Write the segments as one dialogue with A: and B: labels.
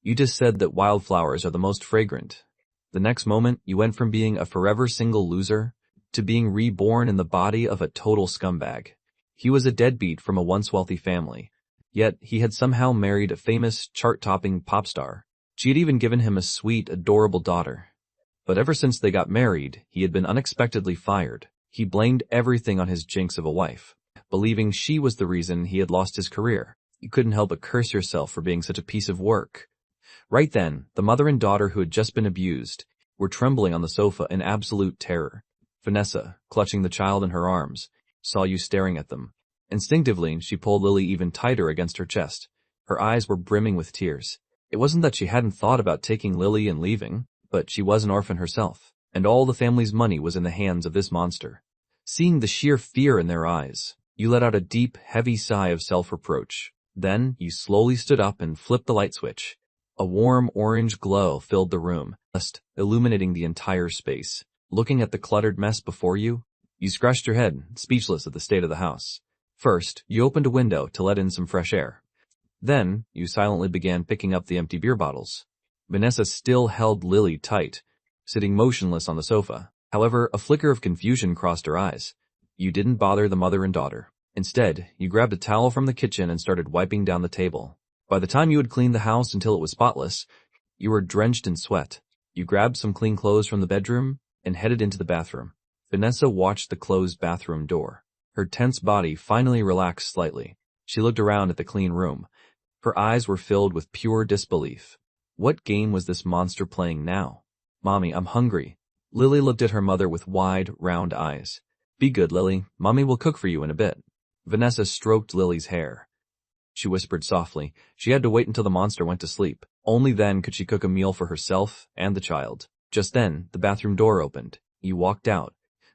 A: You just said that wildflowers are the most fragrant. The next moment, you went from being a forever single loser to being reborn in the body of a total scumbag. He was a deadbeat from a once wealthy family, yet he had somehow married a famous, chart-topping pop star. She had even given him a sweet, adorable daughter. But ever since they got married, he had been unexpectedly fired. He blamed everything on his jinx of a wife, believing she was the reason he had lost his career. You couldn't help but curse yourself for being such a piece of work. Right then, the mother and daughter who had just been abused were trembling on the sofa in absolute terror. Vanessa, clutching the child in her arms, saw you staring at them. Instinctively, she pulled Lily even tighter against her chest. Her eyes were brimming with tears. It wasn't that she hadn't thought about taking Lily and leaving, but she was an orphan herself, and all the family's money was in the hands of this monster. Seeing the sheer fear in their eyes, you let out a deep, heavy sigh of self-reproach. Then, you slowly stood up and flipped the light switch. A warm orange glow filled the room, illuminating the entire space. Looking at the cluttered mess before you, you scratched your head, speechless at the state of the house. First, you opened a window to let in some fresh air. Then, you silently began picking up the empty beer bottles. Vanessa still held Lily tight, sitting motionless on the sofa. However, a flicker of confusion crossed her eyes. You didn't bother the mother and daughter. Instead, you grabbed a towel from the kitchen and started wiping down the table. By the time you had cleaned the house until it was spotless, you were drenched in sweat. You grabbed some clean clothes from the bedroom and headed into the bathroom. Vanessa watched the closed bathroom door. Her tense body finally relaxed slightly. She looked around at the clean room. Her eyes were filled with pure disbelief. What game was this monster playing now? Mommy, I'm hungry. Lily looked at her mother with wide, round eyes. Be good, Lily. Mommy will cook for you in a bit. Vanessa stroked Lily's hair. She whispered softly. She had to wait until the monster went to sleep. Only then could she cook a meal for herself and the child. Just then, the bathroom door opened. You walked out.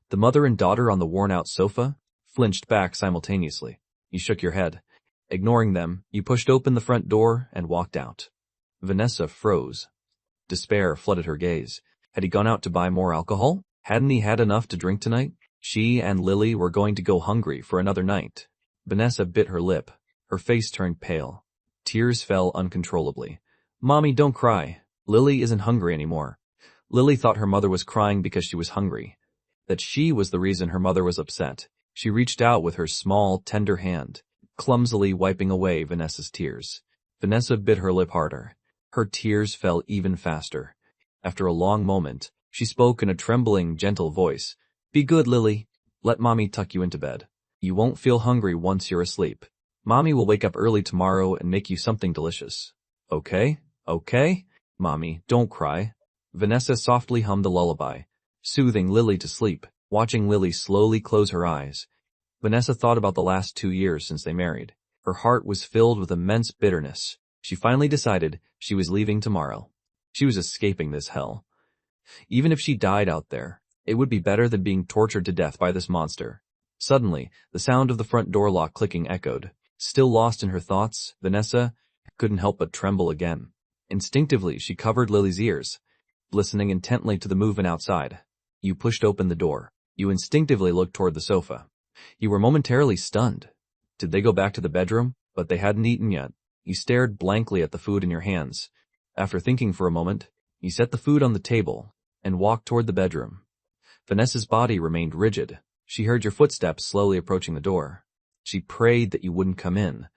A: The mother and daughter on the worn-out sofa flinched back simultaneously. You shook your head. Ignoring them, you pushed open the front door and walked out. Vanessa froze. Despair flooded her gaze. Had he gone out to buy more alcohol? Hadn't he had enough to drink tonight? She and Lily were going to go hungry for another night. Vanessa bit her lip. Her face turned pale. Tears fell uncontrollably. Mommy, don't cry. Lily isn't hungry anymore. Lily thought her mother was crying because she was hungry. That she was the reason her mother was upset. She reached out with her small, tender hand, clumsily wiping away Vanessa's tears. Vanessa bit her lip harder. Her tears fell even faster. After a long moment, she spoke in a trembling, gentle voice. Be good, Lily. Let Mommy tuck you into bed. You won't feel hungry once you're asleep. Mommy will wake up early tomorrow and make you something delicious. Okay? Okay? Mommy, don't cry. Vanessa softly hummed a lullaby, soothing Lily to sleep. Watching Lily slowly close her eyes, Vanessa thought about the last 2 years since they married. Her heart was filled with immense bitterness. She finally decided she was leaving tomorrow. She was escaping this hell. Even if she died out there, it would be better than being tortured to death by this monster. Suddenly, the sound of the front door lock clicking echoed. Still lost in her thoughts, Vanessa couldn't help but tremble again. Instinctively, she covered Lily's ears, listening intently to the movement outside. You pushed open the door. You instinctively looked toward the sofa. You were momentarily stunned. Did they go back to the bedroom? But they hadn't eaten yet. You stared blankly at the food in your hands. After thinking for a moment, you set the food on the table and walked toward the bedroom. Vanessa's body remained rigid. She heard your footsteps slowly approaching the door. She prayed that you wouldn't come in.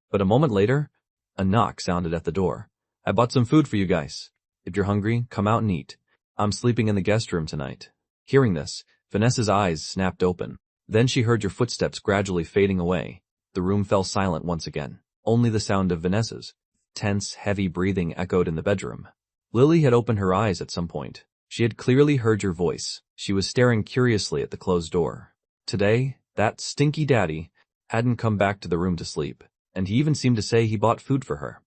A: But a moment later, a knock sounded at the door. I bought some food for you guys. If you're hungry, come out and eat. I'm sleeping in the guest room tonight. Hearing this, Vanessa's eyes snapped open. Then she heard your footsteps gradually fading away. The room fell silent once again. Only the sound of Vanessa's tense, heavy breathing echoed in the bedroom. Lily had opened her eyes at some point. She had clearly heard your voice. She was staring curiously at the closed door. Today, that stinky daddy hadn't come back to the room to sleep, and he even seemed to say he bought food for her.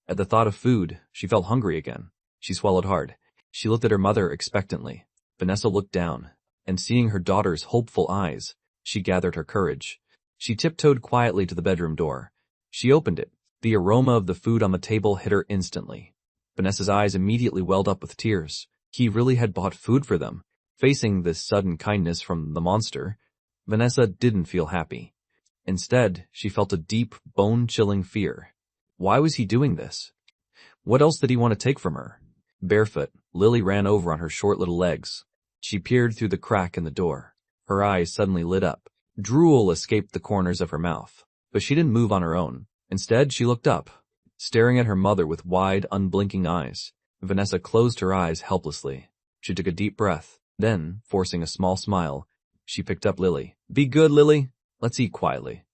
A: At the thought of food, she felt hungry again. She swallowed hard. She looked at her mother expectantly. Vanessa looked down, and seeing her daughter's hopeful eyes, she gathered her courage. She tiptoed quietly to the bedroom door. She opened it. The aroma of the food on the table hit her instantly. Vanessa's eyes immediately welled up with tears. He really had bought food for them. Facing this sudden kindness from the monster, Vanessa didn't feel happy. Instead, she felt a deep, bone-chilling fear. Why was he doing this? What else did he want to take from her? Barefoot, Lily ran over on her short little legs. She peered through the crack in the door. Her eyes suddenly lit up. Drool escaped the corners of her mouth. But she didn't move on her own. Instead, she looked up, staring at her mother with wide, unblinking eyes. Vanessa closed her eyes helplessly. She took a deep breath. Then, forcing a small smile, she picked up Lily. Be good, Lily. Let's eat quietly.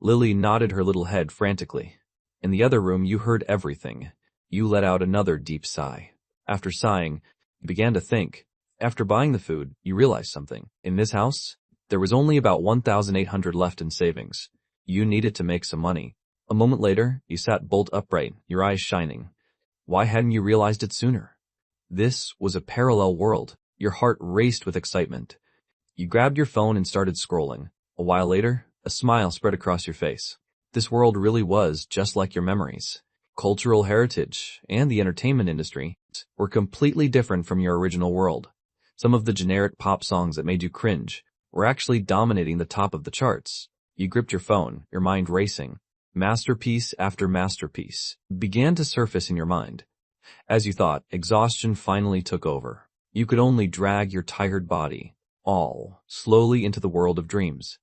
A: Lily nodded her little head frantically. In the other room, you heard everything. You let out another deep sigh. After sighing, you began to think. After buying the food, you realized something. In this house, there was only about 1,800 left in savings. You needed to make some money. A moment later, you sat bolt upright, your eyes shining. Why hadn't you realized it sooner? This was a parallel world. Your heart raced with excitement. You grabbed your phone and started scrolling. A while later, a smile spread across your face. This world really was just like your memories. Cultural heritage and the entertainment industry were completely different from your original world. Some of the generic pop songs that made you cringe were actually dominating the top of the charts. You gripped your phone, your mind racing. Masterpiece after masterpiece began to surface in your mind. As you thought, exhaustion finally took over. You could only drag your tired body, all, slowly into the world of dreams.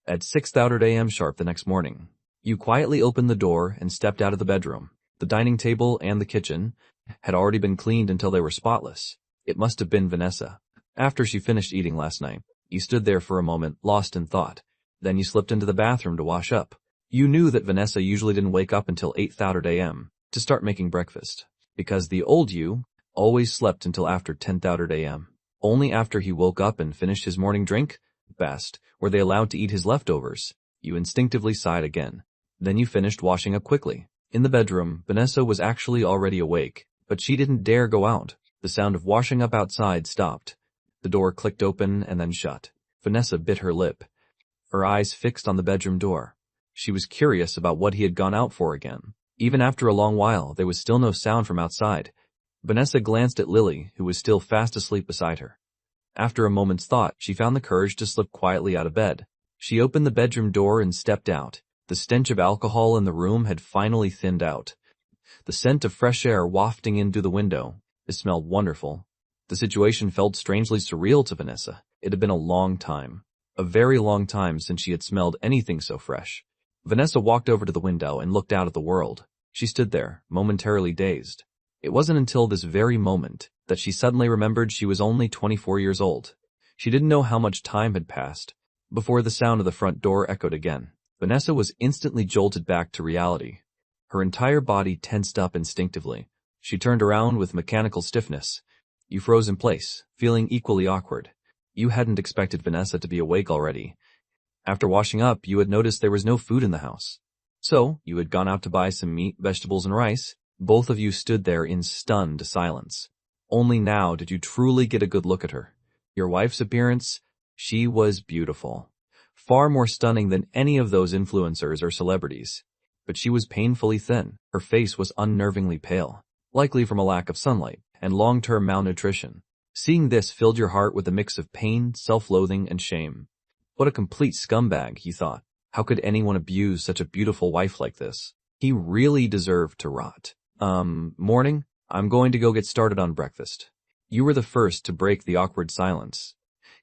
A: At 6:30 a.m. sharp the next morning, you quietly opened the door and stepped out of the bedroom. The dining table and the kitchen had already been cleaned until they were spotless. It must have been Vanessa. After she finished eating last night, you stood there for a moment, lost in thought. Then you slipped into the bathroom to wash up. You knew that Vanessa usually didn't wake up until 8:30 a.m. to start making breakfast, because the old you always slept until after 10:30 a.m. Only after he woke up and finished his morning drink, best, were they allowed to eat his leftovers. You instinctively sighed again. Then you finished washing up quickly. In the bedroom, Vanessa was actually already awake, but she didn't dare go out. The sound of washing up outside stopped. The door clicked open and then shut. Vanessa bit her lip, her eyes fixed on the bedroom door. She was curious about what he had gone out for again. Even after a long while, there was still no sound from outside. Vanessa glanced at Lily, who was still fast asleep beside her. After a moment's thought, she found the courage to slip quietly out of bed. She opened the bedroom door and stepped out. The stench of alcohol in the room had finally thinned out. The scent of fresh air wafting in through the window. It smelled wonderful. The situation felt strangely surreal to Vanessa. It had been a long time. A very long time since she had smelled anything so fresh. Vanessa walked over to the window and looked out at the world. She stood there, momentarily dazed. It wasn't until this very moment that she suddenly remembered she was only 24 years old. She didn't know how much time had passed before the sound of the front door echoed again. Vanessa was instantly jolted back to reality. Her entire body tensed up instinctively. She turned around with mechanical stiffness. You froze in place, feeling equally awkward. You hadn't expected Vanessa to be awake already. After washing up, you had noticed there was no food in the house. So, you had gone out to buy some meat, vegetables, and rice. Both of you stood there in stunned silence. Only now did you truly get a good look at her. Your wife's appearance, she was beautiful. Far more stunning than any of those influencers or celebrities. But she was painfully thin. Her face was unnervingly pale, likely from a lack of sunlight and long-term malnutrition. Seeing this filled your heart with a mix of pain, self-loathing, and shame. What a complete scumbag, he thought. How could anyone abuse such a beautiful wife like this? He really deserved to rot. Morning, I'm going to go get started on breakfast. You were the first to break the awkward silence.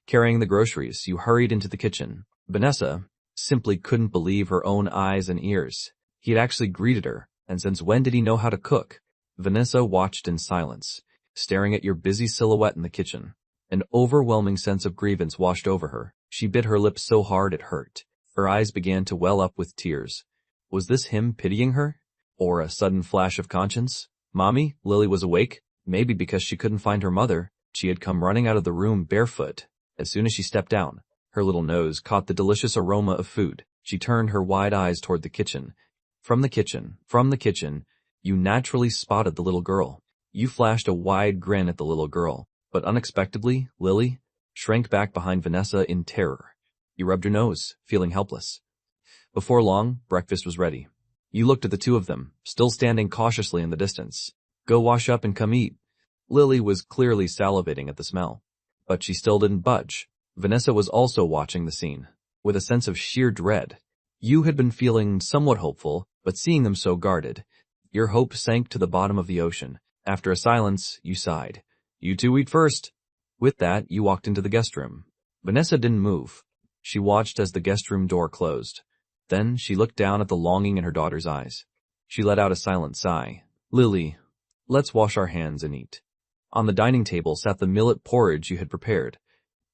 A: Carrying the groceries, you hurried into the kitchen. Vanessa simply couldn't believe her own eyes and ears. He had actually greeted her, and since when did he know how to cook? Vanessa watched in silence, staring at your busy silhouette in the kitchen. An overwhelming sense of grievance washed over her. She bit her lips so hard it hurt. Her eyes began to well up with tears. Was this him pitying her? Or a sudden flash of conscience? Mommy, Lily was awake, maybe because she couldn't find her mother. She had come running out of the room barefoot. As soon as she stepped down, her little nose caught the delicious aroma of food. She turned her wide eyes toward the kitchen. From the kitchen, you naturally spotted the little girl. You flashed a wide grin at the little girl, but unexpectedly, Lily shrank back behind Vanessa in terror. You rubbed your nose, feeling helpless. Before long, breakfast was ready. You looked at the two of them, still standing cautiously in the distance. Go wash up and come eat. Lily was clearly salivating at the smell, but she still didn't budge. Vanessa was also watching the scene, with a sense of sheer dread. You had been feeling somewhat hopeful, but seeing them so guarded, Your hope sank to the bottom of the ocean. After a silence, you sighed. You two eat first. With that, you walked into the guest room. Vanessa didn't move. She watched as the guest room door closed. Then she looked down at the longing in her daughter's eyes. She let out a silent sigh. Lily, let's wash our hands and eat. On the dining table sat the millet porridge you had prepared.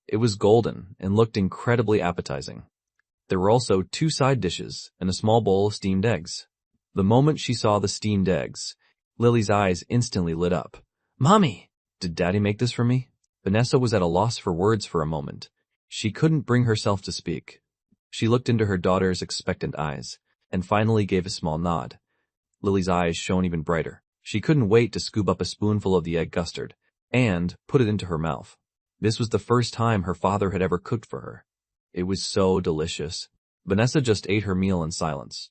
A: It was golden and looked incredibly appetizing. There were also 2 side dishes and a small bowl of steamed eggs. The moment she saw the steamed eggs, Lily's eyes instantly lit up. Mommy, did Daddy make this for me? Vanessa was at a loss for words for a moment. She couldn't bring herself to speak. She looked into her daughter's expectant eyes and finally gave a small nod. Lily's eyes shone even brighter. She couldn't wait to scoop up a spoonful of the egg custard and put it into her mouth. This was the first time her father had ever cooked for her. It was so delicious. Vanessa just ate her meal in silence.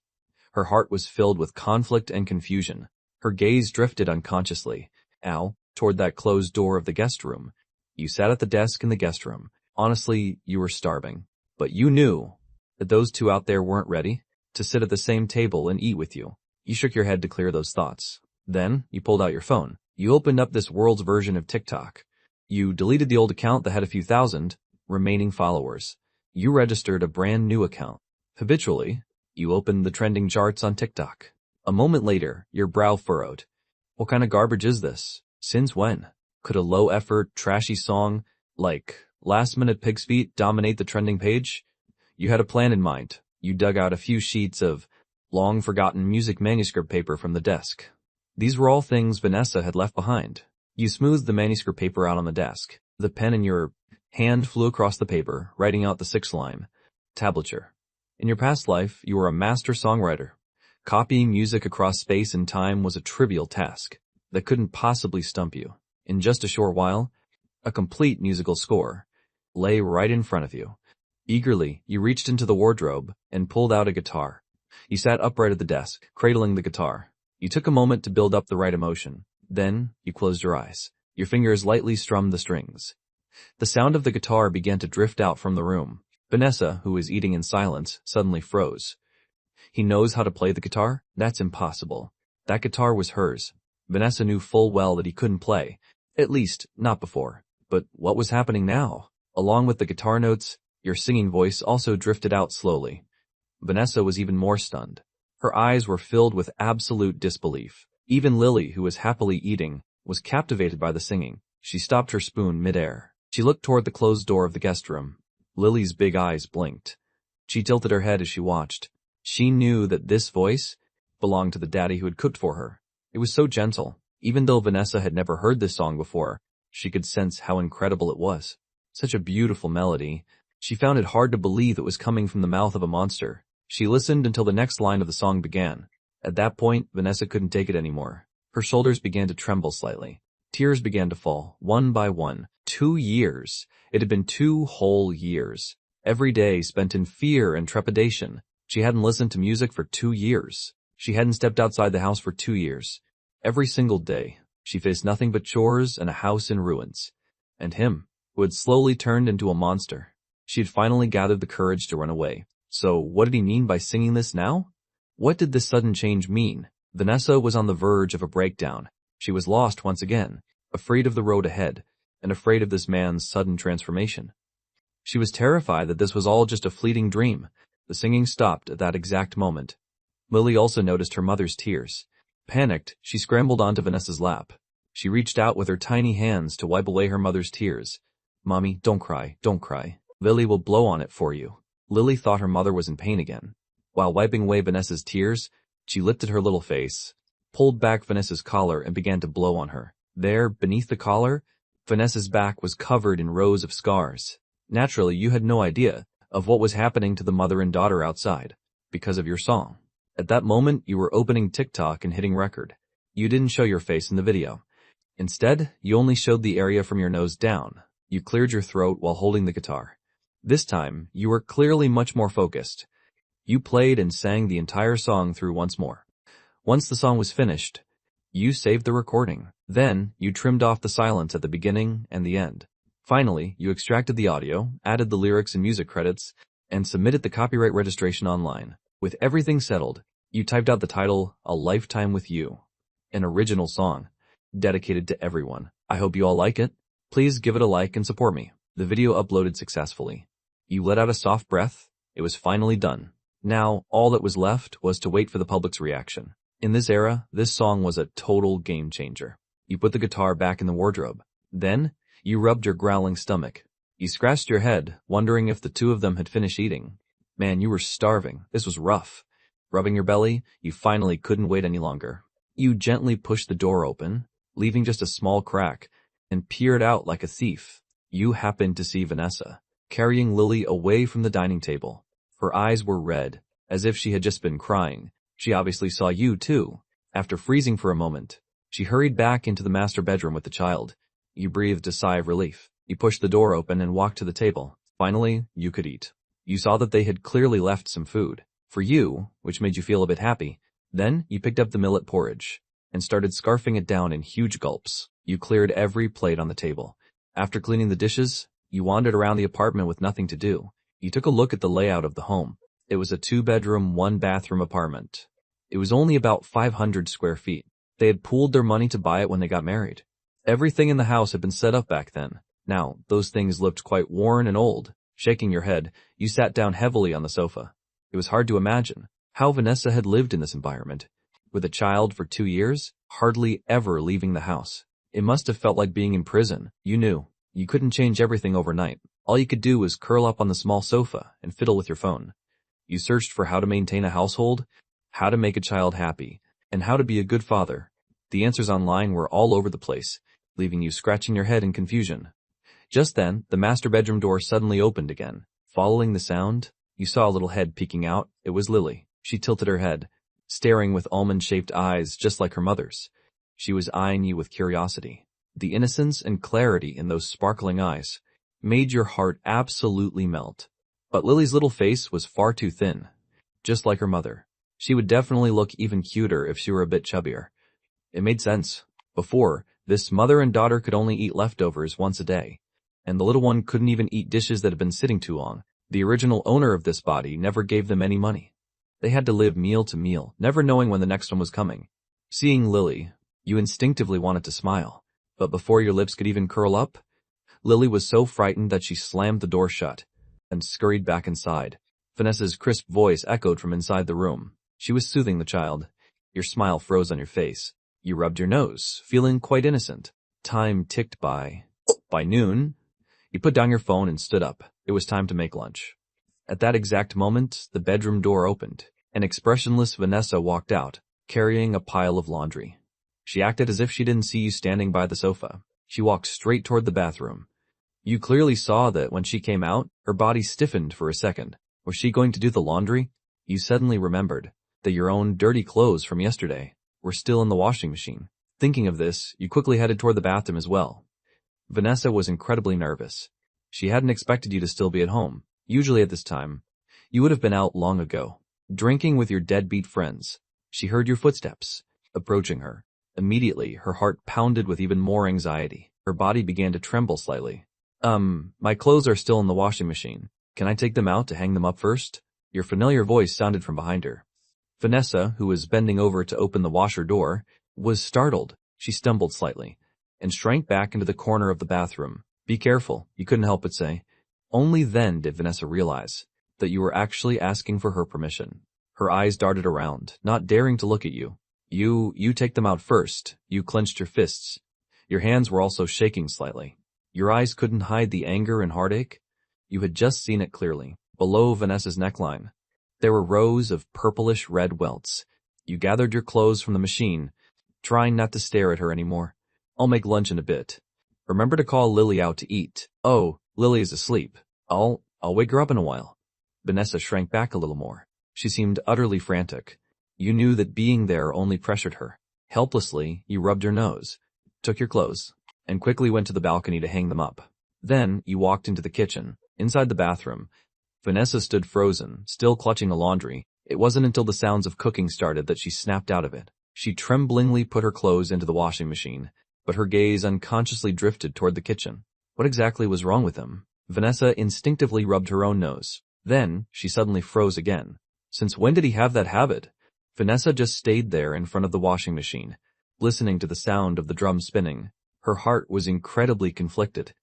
A: Her heart was filled with conflict and confusion. Her gaze drifted unconsciously, toward that closed door of the guest room. You sat at the desk in the guest room. Honestly, you were starving. But you knew that those 2 out there weren't ready to sit at the same table and eat with you. You shook your head to clear those thoughts. Then, you pulled out your phone. You opened up this world's version of TikTok. You deleted the old account that had a few thousand remaining followers. You registered a brand new account. Habitually, you opened the trending charts on TikTok. A moment later, your brow furrowed. What kind of garbage is this? Since when? Could a low-effort, trashy song like Last Minute Pig's Feet dominate the trending page? You had a plan in mind. You dug out a few sheets of long-forgotten music manuscript paper from the desk. These were all things Vanessa had left behind. You smoothed the manuscript paper out on the desk. The pen in your hand flew across the paper, writing out the 6th line. Tablature. In your past life, you were a master songwriter. Copying music across space and time was a trivial task that couldn't possibly stump you. In just a short while, a complete musical score lay right in front of you. Eagerly, you reached into the wardrobe and pulled out a guitar. You sat upright at the desk, cradling the guitar. You took a moment to build up the right emotion. Then, you closed your eyes. Your fingers lightly strummed the strings. The sound of the guitar began to drift out from the room. Vanessa, who was eating in silence, suddenly froze. He knows how to play the guitar? That's impossible. That guitar was hers. Vanessa knew full well that he couldn't play. At least, not before. But what was happening now? Along with the guitar notes, your singing voice also drifted out slowly. Vanessa was even more stunned. Her eyes were filled with absolute disbelief. Even Lily, who was happily eating, was captivated by the singing. She stopped her spoon mid-air. She looked toward the closed door of the guest room. Lily's big eyes blinked. She tilted her head as she watched. She knew that this voice belonged to the daddy who had cooked for her. It was so gentle. Even though Vanessa had never heard this song before, she could sense how incredible it was. Such a beautiful melody. She found it hard to believe it was coming from the mouth of a monster. She listened until the next line of the song began. At that point, Vanessa couldn't take it anymore. Her shoulders began to tremble slightly. Tears began to fall, one by one. 2 years. It had been 2 whole years. Every day spent in fear and trepidation. She hadn't listened to music for 2 years. She hadn't stepped outside the house for 2 years. Every single day, she faced nothing but chores and a house in ruins. And him, who had slowly turned into a monster. She had finally gathered the courage to run away. So what did he mean by singing this now? What did this sudden change mean? Vanessa was on the verge of a breakdown. She was lost once again, afraid of the road ahead, and afraid of this man's sudden transformation. She was terrified that this was all just a fleeting dream. The singing stopped at that exact moment. Lily also noticed her mother's tears. Panicked, she scrambled onto Vanessa's lap. She reached out with her tiny hands to wipe away her mother's tears. "Mommy, don't cry, don't cry. Lily will blow on it for you." Lily thought her mother was in pain again. While wiping away Vanessa's tears, she lifted her little face, pulled back Vanessa's collar, and began to blow on her. There, beneath the collar, Vanessa's back was covered in rows of scars. Naturally, you had no idea of what was happening to the mother and daughter outside, because of your song. At that moment, you were opening TikTok and hitting record. You didn't show your face in the video. Instead, you only showed the area from your nose down. You cleared your throat while holding the guitar. This time, you were clearly much more focused. You played and sang the entire song through once more. Once the song was finished, you saved the recording. Then, you trimmed off the silence at the beginning and the end. Finally, you extracted the audio, added the lyrics and music credits, and submitted the copyright registration online. With everything settled, You typed out the title, A Lifetime with You, an original song, dedicated to everyone. I hope you all like it. Please give it a like and support me. The video uploaded successfully. You let out a soft breath. It was finally done. Now, all that was left was to wait for the public's reaction. In this era, this song was a total game changer. You put the guitar back in the wardrobe. Then, you rubbed your growling stomach. You scratched your head, wondering if the two of them had finished eating. Man, you were starving. This was rough. Rubbing your belly, you finally couldn't wait any longer. You gently pushed the door open, leaving just a small crack, and peered out like a thief. You happened to see Vanessa, carrying Lily away from the dining table. Her eyes were red, as if she had just been crying. She obviously saw you, too. After freezing for a moment, she hurried back into the master bedroom with the child. You breathed a sigh of relief. You pushed the door open and walked to the table. Finally, you could eat. You saw that they had clearly left some food for you, which made you feel a bit happy. Then, you picked up the millet porridge and started scarfing it down in huge gulps. You cleared every plate on the table. After cleaning the dishes, you wandered around the apartment with nothing to do. You took a look at the layout of the home. It was a 2-bedroom, 1-bathroom apartment. It was only about 500 square feet. They had pooled their money to buy it when they got married. Everything in the house had been set up back then. Now, those things looked quite worn and old. Shaking your head, you sat down heavily on the sofa. It was hard to imagine how Vanessa had lived in this environment. With a child for 2 years, hardly ever leaving the house. It must have felt like being in prison. You knew. You couldn't change everything overnight. All you could do was curl up on the small sofa and fiddle with your phone. You searched for how to maintain a household, how to make a child happy, and how to be a good father. The answers online were all over the place, leaving you scratching your head in confusion. Just then, the master bedroom door suddenly opened again. Following the sound, you saw a little head peeking out. It was Lily. She tilted her head, staring with almond-shaped eyes just like her mother's. She was eyeing you with curiosity. The innocence and clarity in those sparkling eyes made your heart absolutely melt. But Lily's little face was far too thin, just like her mother. She would definitely look even cuter if she were a bit chubbier. It made sense. Before, this mother and daughter could only eat leftovers once a day, and the little one couldn't even eat dishes that had been sitting too long. The original owner of this body never gave them any money. They had to live meal to meal, never knowing when the next one was coming. Seeing Lily, you instinctively wanted to smile, but before your lips could even curl up, Lily was so frightened that she slammed the door shut and scurried back inside. Vanessa's crisp voice echoed from inside the room. She was soothing the child. Your smile froze on your face. You rubbed your nose, feeling quite innocent. Time ticked by. By noon, you put down your phone and stood up. It was time to make lunch. At that exact moment, the bedroom door opened. An expressionless Vanessa walked out, carrying a pile of laundry. She acted as if she didn't see you standing by the sofa. She walked straight toward the bathroom. You clearly saw that when she came out, her body stiffened for a second. Was she going to do the laundry? You suddenly remembered that your own dirty clothes from yesterday were still in the washing machine. Thinking of this, you quickly headed toward the bathroom as well. Vanessa was incredibly nervous. She hadn't expected you to still be at home. Usually at this time, you would have been out long ago, drinking with your deadbeat friends. She heard your footsteps, approaching her. Immediately, her heart pounded with even more anxiety. Her body began to tremble slightly. My clothes are still in the washing machine. Can I take them out to hang them up first? Your familiar voice sounded from behind her. Vanessa, who was bending over to open the washer door, was startled. She stumbled slightly and shrank back into the corner of the bathroom. Be careful, you couldn't help but say. Only then did Vanessa realize that you were actually asking for her permission. Her eyes darted around, not daring to look at you. You take them out first. You clenched your fists. Your hands were also shaking slightly. Your eyes couldn't hide the anger and heartache. You had just seen it clearly. Below Vanessa's neckline, there were rows of purplish red welts. You gathered your clothes from the machine, trying not to stare at her anymore. I'll make lunch in a bit. Remember to call Lily out to eat. Oh, Lily is asleep. I'll wake her up in a while. Vanessa shrank back a little more. She seemed utterly frantic. You knew that being there only pressured her. Helplessly, you rubbed your nose, took your clothes, and quickly went to the balcony to hang them up. Then, you walked into the kitchen. Inside the bathroom, Vanessa stood frozen, still clutching the laundry. It wasn't until the sounds of cooking started that she snapped out of it. She tremblingly put her clothes into the washing machine, but her gaze unconsciously drifted toward the kitchen. What exactly was wrong with him? Vanessa instinctively rubbed her own nose. Then, she suddenly froze again. Since when did he have that habit? Vanessa just stayed there in front of the washing machine, listening to the sound of the drum spinning. Her heart was incredibly conflicted.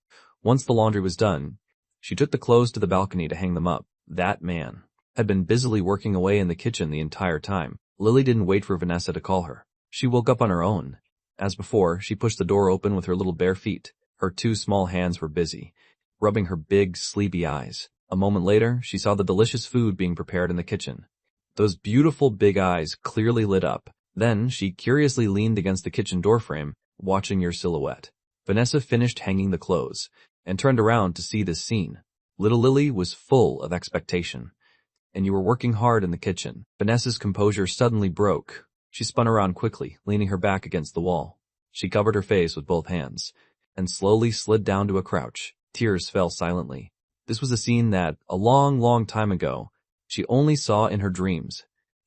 A: Once the laundry was done, she took the clothes to the balcony to hang them up. That man had been busily working away in the kitchen the entire time. Lily didn't wait for Vanessa to call her. She woke up on her own. As before, she pushed the door open with her little bare feet. Her 2 small hands were busy, rubbing her big, sleepy eyes. A moment later, she saw the delicious food being prepared in the kitchen. Those beautiful big eyes clearly lit up. Then she curiously leaned against the kitchen doorframe, watching your silhouette. Vanessa finished hanging the clothes and turned around to see this scene. Little Lily was full of expectation, and you were working hard in the kitchen. Vanessa's composure suddenly broke. She spun around quickly, leaning her back against the wall. She covered her face with both hands and slowly slid down to a crouch. Tears fell silently. This was a scene that, a long, long time ago, she only saw in her dreams.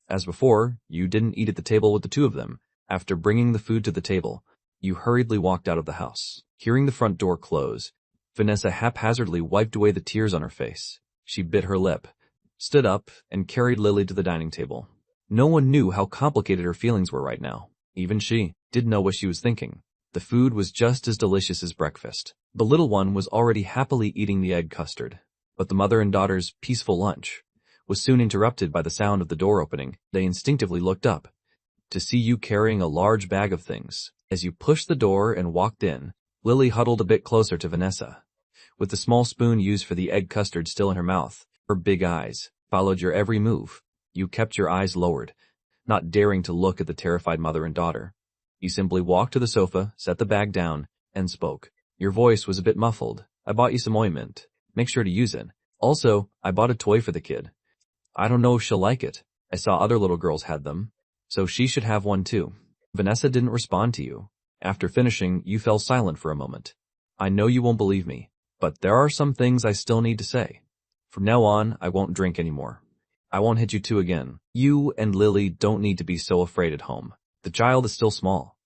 A: As before, you didn't eat at the table with the 2 of them. After bringing the food to the table, you hurriedly walked out of the house. Hearing the front door close, Vanessa haphazardly wiped away the tears on her face. She bit her lip, stood up, and carried Lily to the dining table. No one knew how complicated her feelings were right now. Even she didn't know what she was thinking. The food was just as delicious as breakfast. The little one was already happily eating the egg custard, but the mother and daughter's peaceful lunch was soon interrupted by the sound of the door opening. They instinctively looked up to see you carrying a large bag of things. As you pushed the door and walked in, Lily huddled a bit closer to Vanessa. With the small spoon used for the egg custard still in her mouth, her big eyes followed your every move. You kept your eyes lowered, not daring to look at the terrified mother and daughter. You simply walked to the sofa, set the bag down, and spoke. Your voice was a bit muffled. I bought you some ointment. Make sure to use it. Also, I bought a toy for the kid. I don't know if she'll like it. I saw other little girls had them, so she should have one too. Vanessa didn't respond to you. After finishing, you fell silent for a moment. I know you won't believe me, but there are some things I still need to say. From now on, I won't drink anymore. I won't hit you 2 again. You and Lily don't need to be so afraid at home. The child is still small.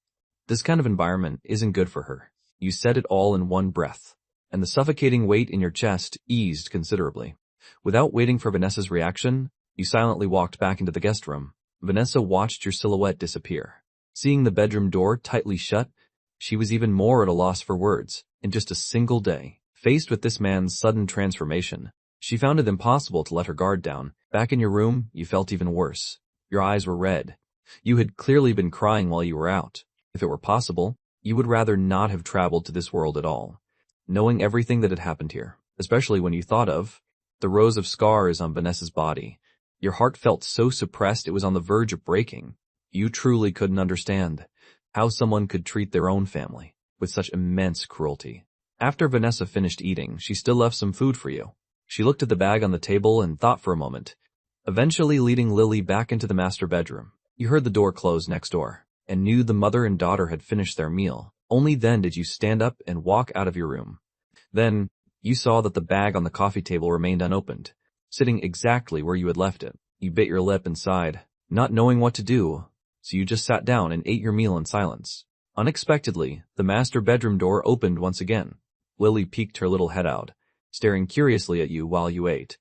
A: This kind of environment isn't good for her. You said it all in one breath, and the suffocating weight in your chest eased considerably. Without waiting for Vanessa's reaction, you silently walked back into the guest room. Vanessa watched your silhouette disappear. Seeing the bedroom door tightly shut, she was even more at a loss for words. In just a single day, faced with this man's sudden transformation, she found it impossible to let her guard down. Back in your room, you felt even worse. Your eyes were red. You had clearly been crying while you were out. If it were possible, you would rather not have traveled to this world at all, knowing everything that had happened here, especially when you thought of the rows of scars on Vanessa's body. Your heart felt so suppressed it was on the verge of breaking. You truly couldn't understand how someone could treat their own family with such immense cruelty. After Vanessa finished eating, she still left some food for you. She looked at the bag on the table and thought for a moment, eventually leading Lily back into the master bedroom. You heard the door close next door and knew the mother and daughter had finished their meal. Only then did you stand up and walk out of your room. Then, you saw that the bag on the coffee table remained unopened, sitting exactly where you had left it. You bit your lip and sighed, not knowing what to do, so you just sat down and ate your meal in silence. Unexpectedly, the master bedroom door opened once again. Lily peeked her little head out, staring curiously at you while you ate.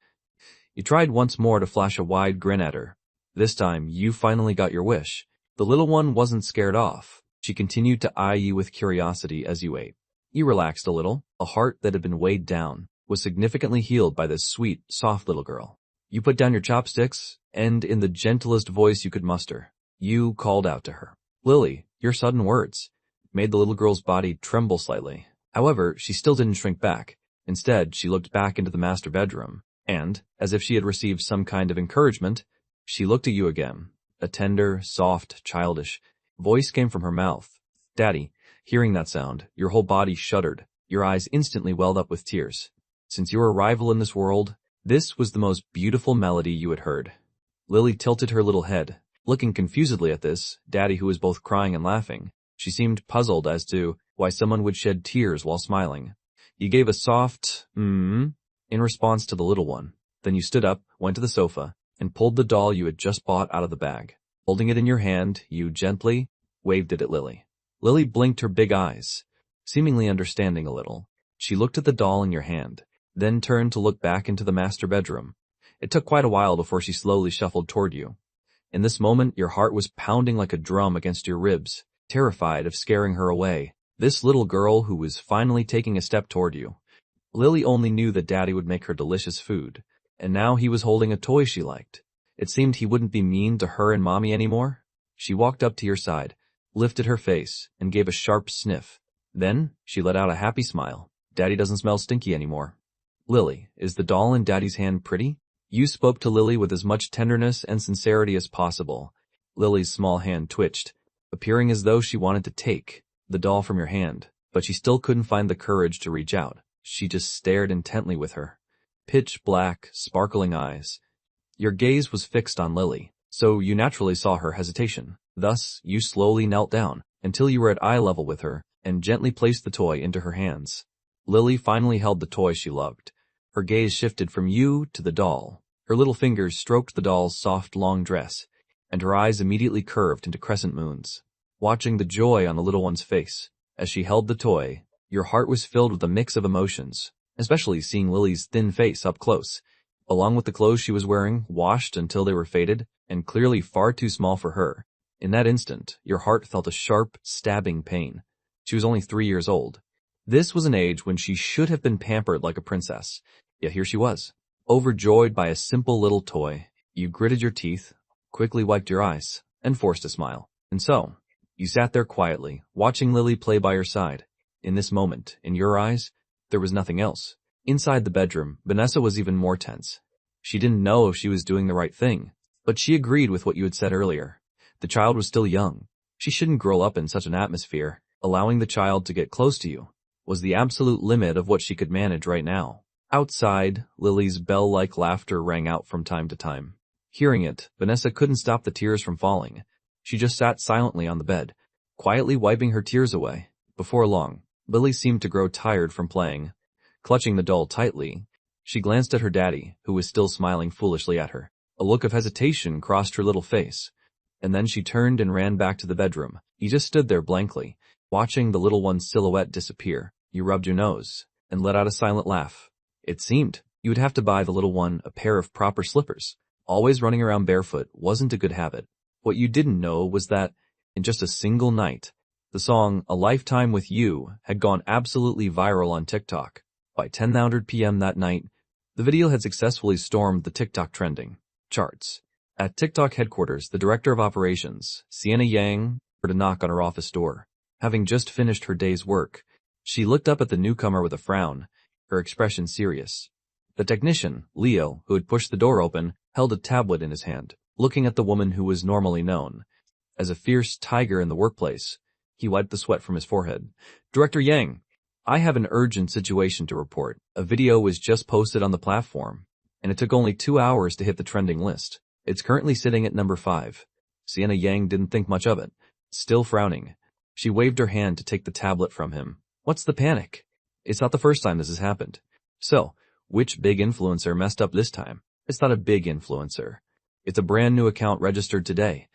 A: You tried once more to flash a wide grin at her. This time, you finally got your wish. The little one wasn't scared off. She continued to eye you with curiosity as you ate. You relaxed a little. A heart that had been weighed down was significantly healed by this sweet, soft little girl. You put down your chopsticks, and in the gentlest voice you could muster, you called out to her. Lily, your sudden words made the little girl's body tremble slightly. However, she still didn't shrink back. Instead, she looked back into the master bedroom, and, as if she had received some kind of encouragement, she looked at you again. A tender, soft, childish voice came from her mouth. Daddy. Hearing that sound, your whole body shuddered. Your eyes instantly welled up with tears. Since your arrival in this world, this was the most beautiful melody you had heard. Lily tilted her little head, looking confusedly at this, Daddy who was both crying and laughing. She seemed puzzled as to why someone would shed tears while smiling. You gave a soft, in response to the little one. Then you stood up, went to the sofa, and pulled the doll you had just bought out of the bag. Holding it in your hand, you gently waved it at Lily. Lily blinked her big eyes, seemingly understanding a little. She looked at the doll in your hand, then turned to look back into the master bedroom. It took quite a while before she slowly shuffled toward you. In this moment, your heart was pounding like a drum against your ribs, terrified of scaring her away. This little girl who was finally taking a step toward you. Lily only knew that Daddy would make her delicious food, and now he was holding a toy she liked. It seemed he wouldn't be mean to her and Mommy anymore. She walked up to your side, lifted her face, and gave a sharp sniff. Then, she let out a happy smile. Daddy doesn't smell stinky anymore. Lily, is the doll in Daddy's hand pretty? You spoke to Lily with as much tenderness and sincerity as possible. Lily's small hand twitched, appearing as though she wanted to take the doll from your hand, but she still couldn't find the courage to reach out. She just stared intently with her pitch black, sparkling eyes. Your gaze was fixed on Lily, so you naturally saw her hesitation. Thus, you slowly knelt down until you were at eye level with her and gently placed the toy into her hands. Lily finally held the toy she loved. Her gaze shifted from you to the doll. Her little fingers stroked the doll's soft, long dress, and her eyes immediately curved into crescent moons. Watching the joy on the little one's face as she held the toy, your heart was filled with a mix of emotions, especially seeing Lily's thin face up close, along with the clothes she was wearing, washed until they were faded and clearly far too small for her. In that instant, your heart felt a sharp, stabbing pain. She was only 3 years old. This was an age when she should have been pampered like a princess, yet here she was, overjoyed by a simple little toy. You gritted your teeth, quickly wiped your eyes, and forced a smile. And so, you sat there quietly, watching Lily play by your side. In this moment, in your eyes, there was nothing else. Inside the bedroom, Vanessa was even more tense. She didn't know if she was doing the right thing, but she agreed with what you had said earlier. The child was still young. She shouldn't grow up in such an atmosphere. Allowing the child to get close to you was the absolute limit of what she could manage right now. Outside, Lily's bell-like laughter rang out from time to time. Hearing it, Vanessa couldn't stop the tears from falling. She just sat silently on the bed, quietly wiping her tears away. Before long, Lily seemed to grow tired from playing. Clutching the doll tightly, she glanced at her daddy, who was still smiling foolishly at her. A look of hesitation crossed her little face, and then she turned and ran back to the bedroom. He just stood there blankly, watching the little one's silhouette disappear. You rubbed your nose and let out a silent laugh. It seemed you would have to buy the little one a pair of proper slippers. Always running around barefoot wasn't a good habit. What you didn't know was that, in just a single night, the song A Lifetime with You had gone absolutely viral on TikTok. By 10:00 p.m. that night, the video had successfully stormed the TikTok trending charts. At TikTok headquarters, the director of operations, Sienna Yang, heard a knock on her office door. Having just finished her day's work, she looked up at the newcomer with a frown, her expression serious. The technician, Leo, who had pushed the door open, held a tablet in his hand, looking at the woman who was normally known as a fierce tiger in the workplace. He wiped the sweat from his forehead. Director Yang, I have an urgent situation to report. A video was just posted on the platform, and it took only 2 hours to hit the trending list. It's currently sitting at number 5. Sienna Yang didn't think much of it. Still frowning, she waved her hand to take the tablet from him. What's the panic? It's not the first time this has happened. So, which big influencer messed up this time? It's not a big influencer. It's a brand new account registered today.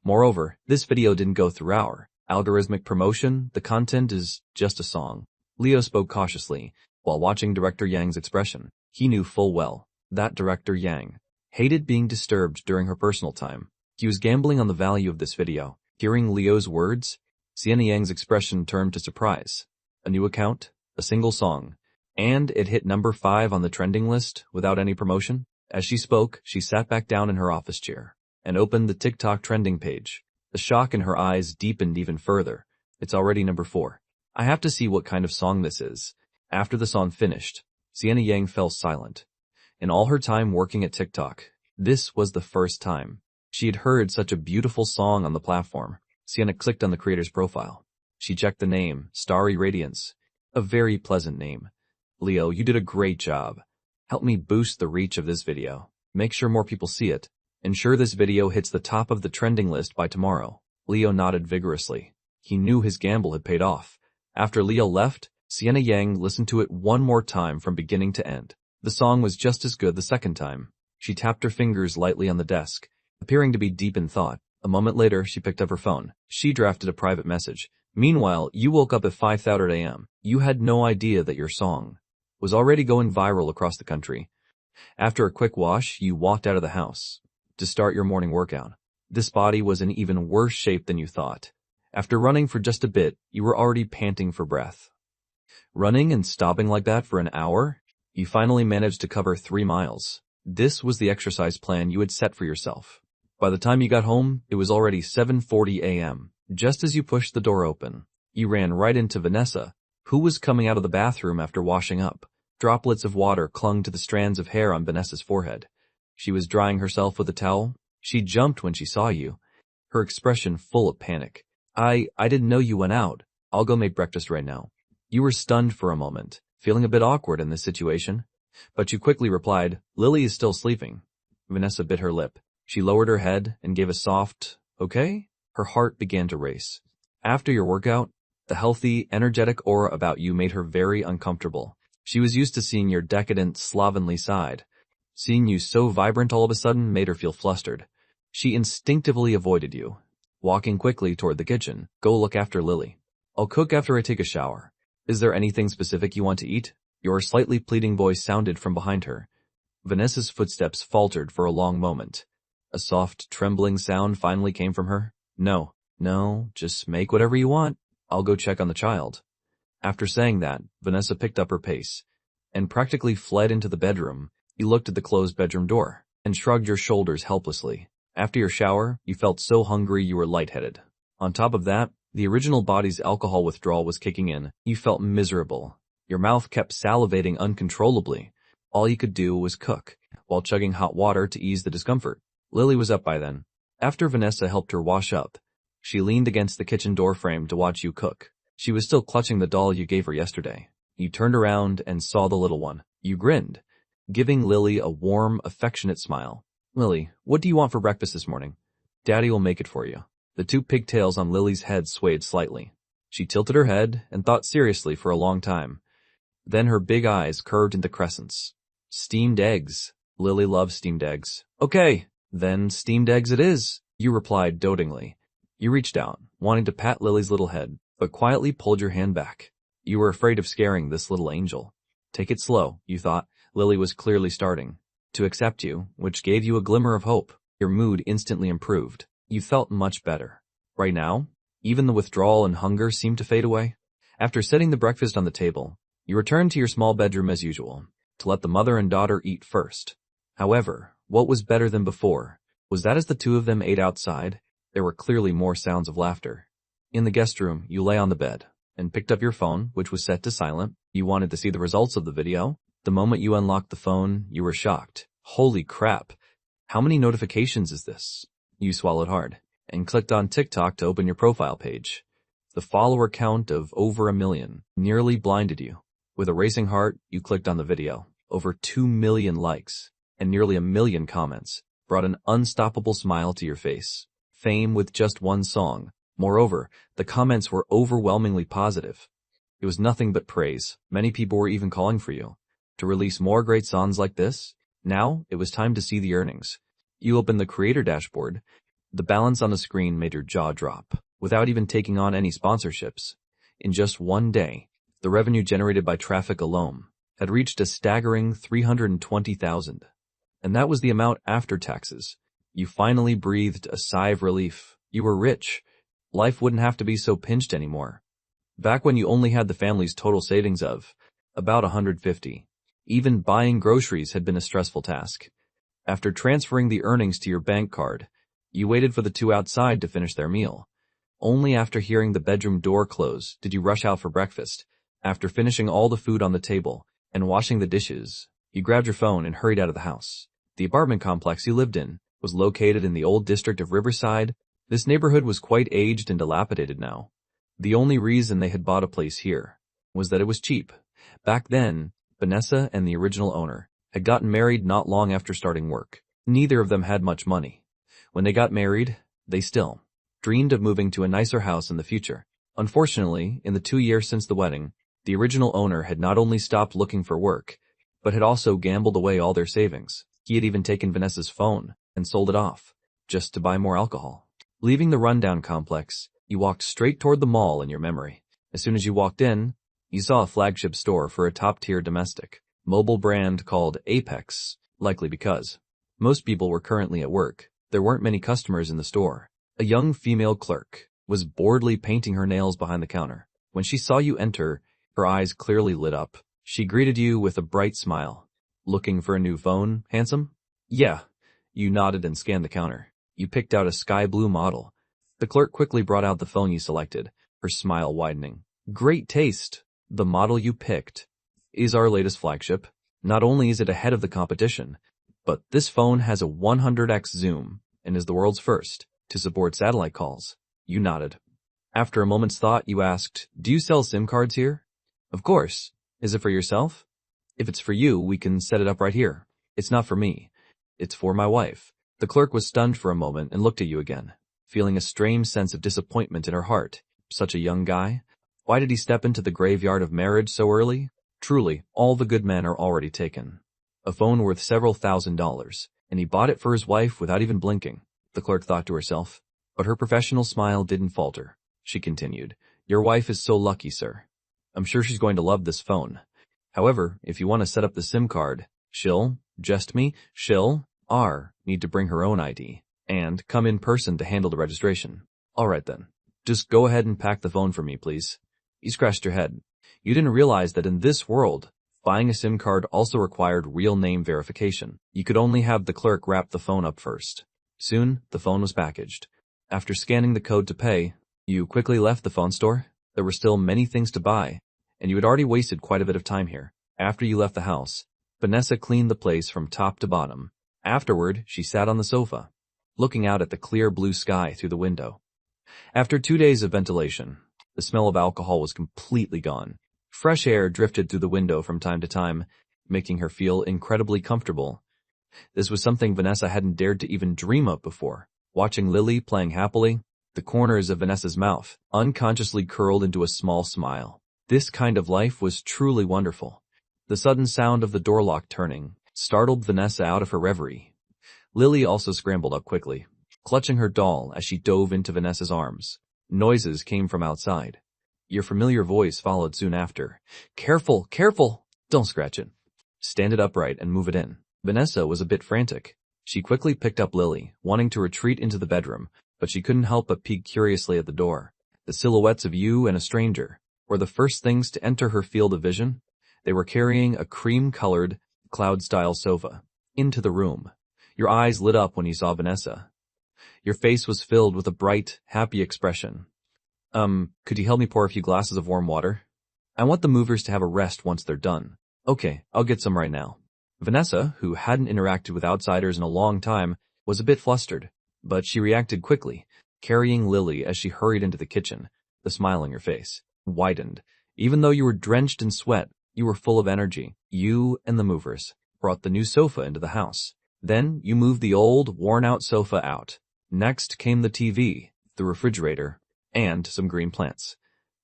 A: Moreover, this video didn't go through our algorithmic promotion. The content is just a song. Leo spoke cautiously, while watching Director Yang's expression. He knew full well that Director Yang hated being disturbed during her personal time. He was gambling on the value of this video. Hearing Leo's words, Sienna Yang's expression turned to surprise. A new account, a single song, and it hit number 5 on the trending list without any promotion. As she spoke, she sat back down in her office chair and opened the TikTok trending page. The shock in her eyes deepened even further. It's already number 4. I have to see what kind of song this is. After the song finished, Sienna Yang fell silent. In all her time working at TikTok, this was the first time she had heard such a beautiful song on the platform. Sienna clicked on the creator's profile. She checked the name, Starry Radiance. A very pleasant name. Leo, you did a great job. Help me boost the reach of this video. Make sure more people see it. Ensure this video hits the top of the trending list by tomorrow. Leo nodded vigorously. He knew his gamble had paid off. After Leo left, Sienna Yang listened to it one more time from beginning to end. The song was just as good the second time. She tapped her fingers lightly on the desk, appearing to be deep in thought. A moment later, she picked up her phone. She drafted a private message. Meanwhile, you woke up at 5:30 a.m. You had no idea that your song was already going viral across the country. After a quick wash, you walked out of the house to start your morning workout. This body was in even worse shape than you thought. After running for just a bit, you were already panting for breath. Running and stopping like that for an hour? You finally managed to cover 3 miles. This was the exercise plan you had set for yourself. By the time you got home, it was already 7:40 a.m. Just as you pushed the door open, you ran right into Vanessa, who was coming out of the bathroom after washing up. Droplets of water clung to the strands of hair on Vanessa's forehead. She was drying herself with a towel. She jumped when she saw you, her expression full of panic. I didn't know you went out. I'll go make breakfast right now. You were stunned for a moment, feeling a bit awkward in this situation. But you quickly replied, Lily is still sleeping. Vanessa bit her lip. She lowered her head and gave a soft, okay? Her heart began to race. After your workout, the healthy, energetic aura about you made her very uncomfortable. She was used to seeing your decadent, slovenly side. Seeing you so vibrant all of a sudden made her feel flustered. She instinctively avoided you. Walking quickly toward the kitchen, go look after Lily. I'll cook after I take a shower. Is there anything specific you want to eat? Your slightly pleading voice sounded from behind her. Vanessa's footsteps faltered for a long moment. A soft, trembling sound finally came from her. No, just make whatever you want. I'll go check on the child. After saying that, Vanessa picked up her pace and practically fled into the bedroom. You looked at the closed bedroom door and shrugged your shoulders helplessly. After your shower, you felt so hungry you were lightheaded. On top of that, the original body's alcohol withdrawal was kicking in. You felt miserable. Your mouth kept salivating uncontrollably. All you could do was cook, while chugging hot water to ease the discomfort. Lily was up by then. After Vanessa helped her wash up, she leaned against the kitchen door frame to watch you cook. She was still clutching the doll you gave her yesterday. You turned around and saw the little one. You grinned, giving Lily a warm, affectionate smile. Lily, what do you want for breakfast this morning? Daddy will make it for you. The 2 pigtails on Lily's head swayed slightly. She tilted her head and thought seriously for a long time. Then her big eyes curved into crescents. Steamed eggs. Lily loves steamed eggs. Okay, then steamed eggs it is, you replied dotingly. You reached out, wanting to pat Lily's little head, but quietly pulled your hand back. You were afraid of scaring this little angel. Take it slow, you thought. Lily was clearly starting to accept you, which gave you a glimmer of hope. Your mood instantly improved. You felt much better. Right now, even the withdrawal and hunger seemed to fade away. After setting the breakfast on the table, you returned to your small bedroom as usual, to let the mother and daughter eat first. However, what was better than before was that as the 2 of them ate outside, there were clearly more sounds of laughter. In the guest room, you lay on the bed and picked up your phone, which was set to silent. You wanted to see the results of the video. The moment you unlocked the phone, you were shocked. Holy crap. How many notifications is this? You swallowed hard and clicked on TikTok to open your profile page. The follower count of over 1 million nearly blinded you. With a racing heart, you clicked on the video. Over 2 million likes and nearly 1 million comments brought an unstoppable smile to your face. Fame with just 1 song. Moreover, the comments were overwhelmingly positive. It was nothing but praise. Many people were even calling for you to release more great songs like this. Now, it was time to see the earnings. You opened the creator dashboard. The balance on the screen made your jaw drop. Without even taking on any sponsorships, in just 1 day, the revenue generated by traffic alone had reached a staggering 320,000. And that was the amount after taxes. You finally breathed a sigh of relief. You were rich. Life wouldn't have to be so pinched anymore. Back when you only had the family's total savings of about 150. Even buying groceries had been a stressful task. After transferring the earnings to your bank card, you waited for the 2 outside to finish their meal. Only after hearing the bedroom door close did you rush out for breakfast. After finishing all the food on the table and washing the dishes, you grabbed your phone and hurried out of the house. The apartment complex you lived in was located in the old district of Riverside. This neighborhood was quite aged and dilapidated now. The only reason they had bought a place here was that it was cheap. Back then, Vanessa and the original owner had gotten married not long after starting work. Neither of them had much money. When they got married, they still dreamed of moving to a nicer house in the future. Unfortunately, in the 2 years since the wedding, the original owner had not only stopped looking for work, but had also gambled away all their savings. He had even taken Vanessa's phone and sold it off, just to buy more alcohol. Leaving the rundown complex, you walked straight toward the mall in your memory. As soon as you walked in, you saw a flagship store for a top-tier domestic mobile brand called Apex, likely because most people were currently at work. There weren't many customers in the store. A young female clerk was boredly painting her nails behind the counter. When she saw you enter, her eyes clearly lit up. She greeted you with a bright smile. "Looking for a new phone, handsome?" "Yeah." You nodded and scanned the counter. You picked out a sky blue model. The clerk quickly brought out the phone you selected, her smile widening. "Great taste. The model you picked is our latest flagship. Not only is it ahead of the competition, but this phone has a 100x zoom and is the world's first to support satellite calls." You nodded. After a moment's thought, you asked, "Do you sell SIM cards here?" "Of course. Is it for yourself?" "If it's for you, we can set it up right here." "It's not for me. It's for my wife." The clerk was stunned for a moment and looked at you again, feeling a strange sense of disappointment in her heart. Such a young guy. Why did he step into the graveyard of marriage so early? Truly, all the good men are already taken. A phone worth several $1,000s, and he bought it for his wife without even blinking, the clerk thought to herself. But her professional smile didn't falter. She continued, "Your wife is so lucky, sir. I'm sure she's going to love this phone. However, if you want to set up the SIM card, she'll need to bring her own ID and come in person to handle the registration." "All right then. Just go ahead and pack the phone for me, please." You scratched your head. You didn't realize that in this world, buying a SIM card also required real name verification. You could only have the clerk wrap the phone up first. Soon, the phone was packaged. After scanning the code to pay, you quickly left the phone store. There were still many things to buy, and you had already wasted quite a bit of time here. After you left the house, Vanessa cleaned the place from top to bottom. Afterward, she sat on the sofa, looking out at the clear blue sky through the window. After 2 days of ventilation, the smell of alcohol was completely gone. Fresh air drifted through the window from time to time, making her feel incredibly comfortable. This was something Vanessa hadn't dared to even dream of before. Watching Lily playing happily, the corners of Vanessa's mouth unconsciously curled into a small smile. This kind of life was truly wonderful. The sudden sound of the door lock turning startled Vanessa out of her reverie. Lily also scrambled up quickly, clutching her doll as she dove into Vanessa's arms. Noises came from outside. Your familiar voice followed soon after. "Careful, careful! Don't scratch it. Stand it upright and move it in." Vanessa was a bit frantic. She quickly picked up Lily, wanting to retreat into the bedroom, but she couldn't help but peek curiously at the door. The silhouettes of you and a stranger were the first things to enter her field of vision. They were carrying a cream-colored, cloud-style sofa into the room. Your eyes lit up when you saw Vanessa. Your face was filled with a bright, happy expression. Could you help me pour a few glasses of warm water? I want the movers to have a rest once they're done." "Okay, I'll get some right now." Vanessa, who hadn't interacted with outsiders in a long time, was a bit flustered, but she reacted quickly, carrying Lily as she hurried into the kitchen. The smile on your face widened. Even though you were drenched in sweat, you were full of energy. You and the movers brought the new sofa into the house. Then you moved the old, worn-out sofa out. Next came the TV, the refrigerator, and some green plants.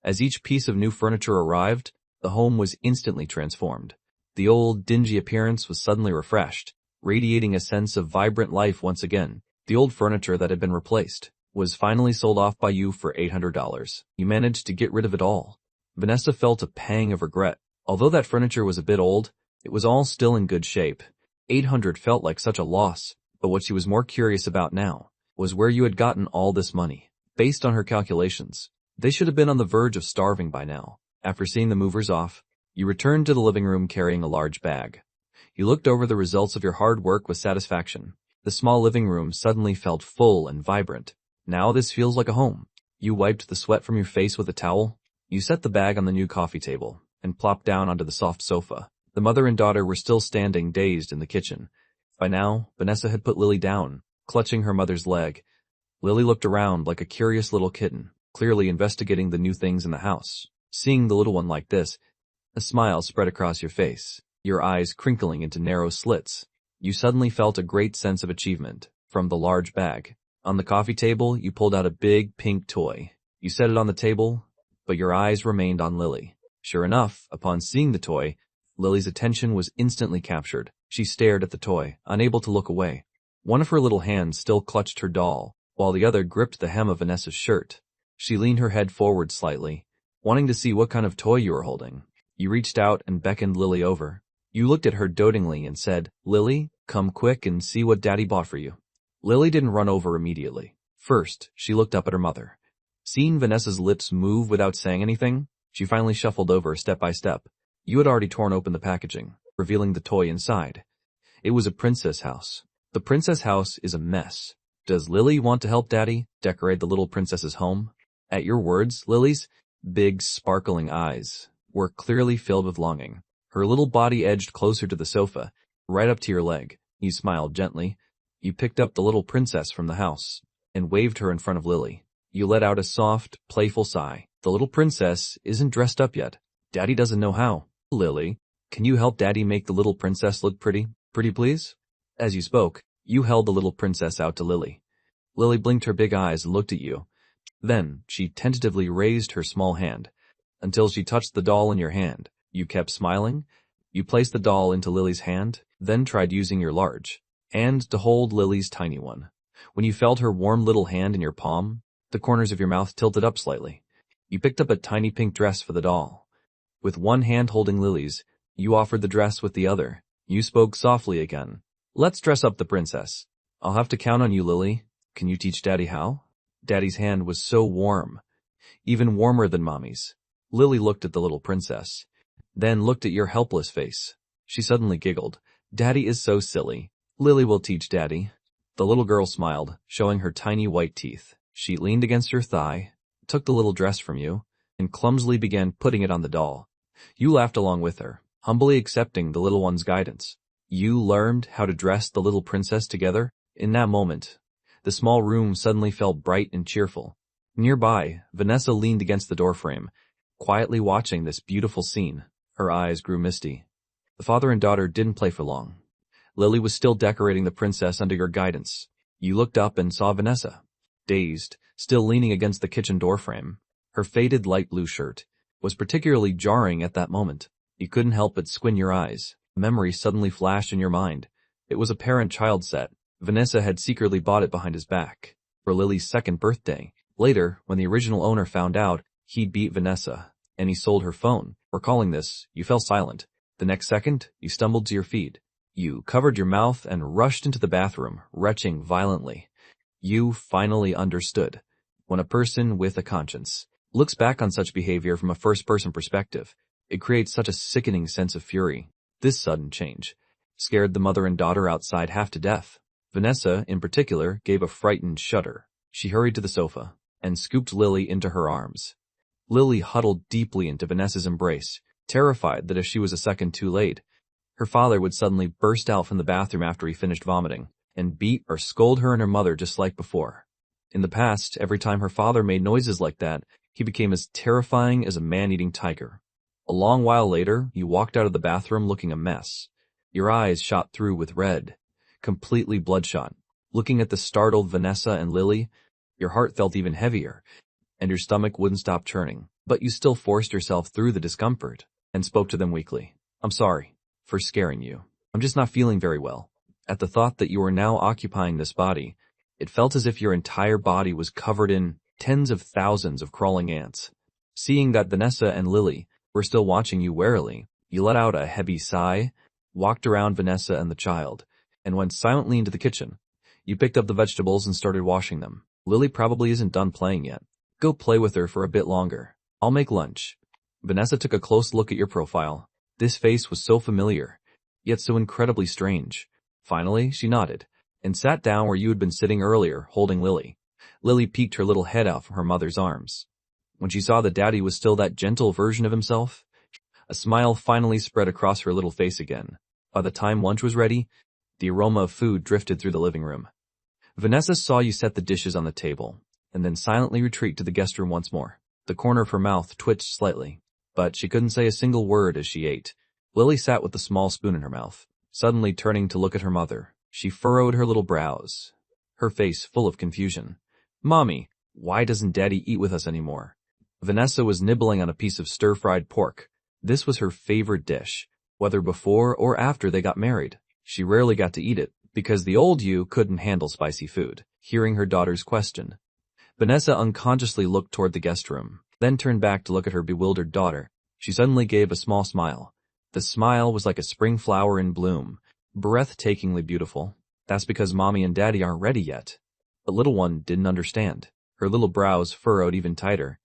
A: As each piece of new furniture arrived, the home was instantly transformed. The old, dingy appearance was suddenly refreshed, radiating a sense of vibrant life once again. The old furniture that had been replaced was finally sold off by you for $800. You managed to get rid of it all. Vanessa felt a pang of regret. Although that furniture was a bit old, it was all still in good shape. 800 felt like such a loss, but what she was more curious about now was where you had gotten all this money. Based on her calculations, they should have been on the verge of starving by now. After seeing the movers off, you returned to the living room carrying a large bag. You looked over the results of your hard work with satisfaction. The small living room suddenly felt full and vibrant. Now this feels like a home. You wiped the sweat from your face with a towel. You set the bag on the new coffee table and plopped down onto the soft sofa. The mother and daughter were still standing dazed in the kitchen. By now, Vanessa had put Lily down, clutching her mother's leg. Lily looked around like a curious little kitten, clearly investigating the new things in the house. Seeing the little one like this, a smile spread across your face, your eyes crinkling into narrow slits. You suddenly felt a great sense of achievement from the large bag. On the coffee table, you pulled out a big pink toy. You set it on the table, but your eyes remained on Lily. Sure enough, upon seeing the toy, Lily's attention was instantly captured. She stared at the toy, unable to look away. One of her little hands still clutched her doll, while the other gripped the hem of Vanessa's shirt. She leaned her head forward slightly, wanting to see what kind of toy you were holding. You reached out and beckoned Lily over. You looked at her dotingly and said, "Lily, come quick and see what Daddy bought for you." Lily didn't run over immediately. First, she looked up at her mother. Seeing Vanessa's lips move without saying anything, she finally shuffled over step by step. You had already torn open the packaging, revealing the toy inside. It was a princess house. The princess house is a mess. Does Lily want to help Daddy decorate the little princess's home? At your words, Lily's big, sparkling eyes were clearly filled with longing. Her little body edged closer to the sofa, right up to your leg. You smiled gently. You picked up the little princess from the house and waved her in front of Lily. You let out a soft, playful sigh. The little princess isn't dressed up yet. Daddy doesn't know how. Lily, can you help Daddy make the little princess look pretty? Pretty, please? As you spoke, you held the little princess out to Lily. Lily blinked her big eyes and looked at you. Then, she tentatively raised her small hand, until she touched the doll in your hand. You kept smiling. You placed the doll into Lily's hand, then tried using your large hand to hold Lily's tiny one. When you felt her warm little hand in your palm, the corners of your mouth tilted up slightly. You picked up a tiny pink dress for the doll. With one hand holding Lily's, you offered the dress with the other. You spoke softly again. Let's dress up the princess. I'll have to count on you, Lily. Can you teach Daddy how? Daddy's hand was so warm, even warmer than Mommy's. Lily looked at the little princess, then looked at your helpless face. She suddenly giggled. Daddy is so silly. Lily will teach Daddy. The little girl smiled, showing her tiny white teeth. She leaned against your thigh, took the little dress from you, and clumsily began putting it on the doll. You laughed along with her, humbly accepting the little one's guidance. You learned how to dress the little princess together. In that moment, the small room suddenly felt bright and cheerful. Nearby, Vanessa leaned against the doorframe, quietly watching this beautiful scene. Her eyes grew misty. The father and daughter didn't play for long. Lily was still decorating the princess under your guidance. You looked up and saw Vanessa, dazed, still leaning against the kitchen doorframe. Her faded light blue shirt was particularly jarring at that moment. You couldn't help but squint your eyes. A memory suddenly flashed in your mind. It was a parent-child set. Vanessa had secretly bought it behind his back for Lily's second birthday. Later, when the original owner found out, he beat Vanessa, and he sold her phone. Recalling this, you fell silent. The next second, you stumbled to your feet. You covered your mouth and rushed into the bathroom, retching violently. You finally understood. When a person with a conscience looks back on such behavior from a first-person perspective, it creates such a sickening sense of fury. This sudden change scared the mother and daughter outside half to death. Vanessa, in particular, gave a frightened shudder. She hurried to the sofa and scooped Lily into her arms. Lily huddled deeply into Vanessa's embrace, terrified that if she was a second too late, her father would suddenly burst out from the bathroom after he finished vomiting and beat or scold her and her mother just like before. In the past, every time her father made noises like that, he became as terrifying as a man-eating tiger. A long while later, you walked out of the bathroom looking a mess. Your eyes shot through with red, completely bloodshot. Looking at the startled Vanessa and Lily, your heart felt even heavier, and your stomach wouldn't stop churning. But you still forced yourself through the discomfort and spoke to them weakly. I'm sorry for scaring you. I'm just not feeling very well. At the thought that you were now occupying this body, it felt as if your entire body was covered in tens of thousands of crawling ants. Seeing that Vanessa and Lily were still watching you warily, you let out a heavy sigh, walked around Vanessa and the child, and went silently into the kitchen. You picked up the vegetables and started washing them. Lily probably isn't done playing yet. Go play with her for a bit longer. I'll make lunch. Vanessa took a close look at your profile. This face was so familiar, yet so incredibly strange. Finally, she nodded, and sat down where you had been sitting earlier, holding Lily. Lily peeked her little head out from her mother's arms. When she saw that Daddy was still that gentle version of himself, a smile finally spread across her little face again. By the time lunch was ready, the aroma of food drifted through the living room. Vanessa saw you set the dishes on the table, and then silently retreat to the guest room once more. The corner of her mouth twitched slightly, but she couldn't say a single word as she ate. Lily sat with the small spoon in her mouth. Suddenly turning to look at her mother, she furrowed her little brows, her face full of confusion. Mommy, why doesn't Daddy eat with us anymore? Vanessa was nibbling on a piece of stir-fried pork. This was her favorite dish, whether before or after they got married. She rarely got to eat it, because the old you couldn't handle spicy food. Hearing her daughter's question, Vanessa unconsciously looked toward the guest room, then turned back to look at her bewildered daughter. She suddenly gave a small smile. The smile was like a spring flower in bloom, breathtakingly beautiful. That's because mommy and daddy aren't ready yet. The little one didn't understand. Her little brows furrowed even tighter.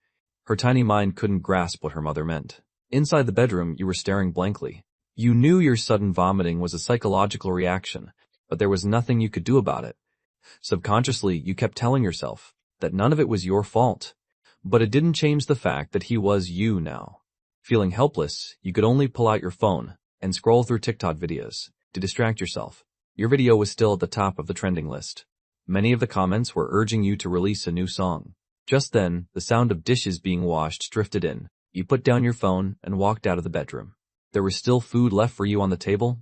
A: Her tiny mind couldn't grasp what her mother meant. Inside the bedroom, you were staring blankly. You knew your sudden vomiting was a psychological reaction, but there was nothing you could do about it. Subconsciously, you kept telling yourself that none of it was your fault. But it didn't change the fact that he was you now. Feeling helpless, you could only pull out your phone and scroll through TikTok videos to distract yourself. Your video was still at the top of the trending list. Many of the comments were urging you to release a new song. Just then, the sound of dishes being washed drifted in. You put down your phone and walked out of the bedroom. There was still food left for you on the table.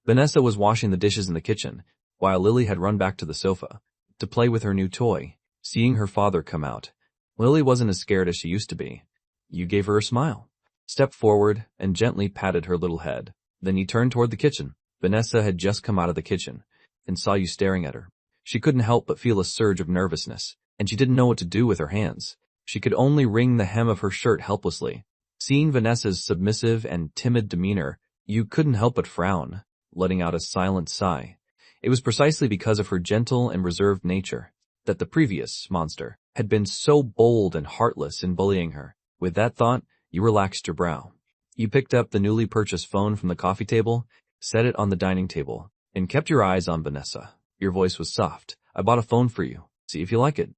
A: Vanessa was washing the dishes in the kitchen, while Lily had run back to the sofa to play with her new toy. Seeing her father come out, Lily wasn't as scared as she used to be. You gave her a smile, stepped forward, and gently patted her little head. Then you turned toward the kitchen. Vanessa had just come out of the kitchen and saw you staring at her. She couldn't help but feel a surge of nervousness, and she didn't know what to do with her hands. She could only wring the hem of her shirt helplessly. Seeing Vanessa's submissive and timid demeanor, you couldn't help but frown, letting out a silent sigh. It was precisely because of her gentle and reserved nature that the previous monster had been so bold and heartless in bullying her. With that thought, you relaxed your brow. You picked up the newly purchased phone from the coffee table, set it on the dining table, and kept your eyes on Vanessa. Your voice was soft. I bought a phone for you. See if you like it.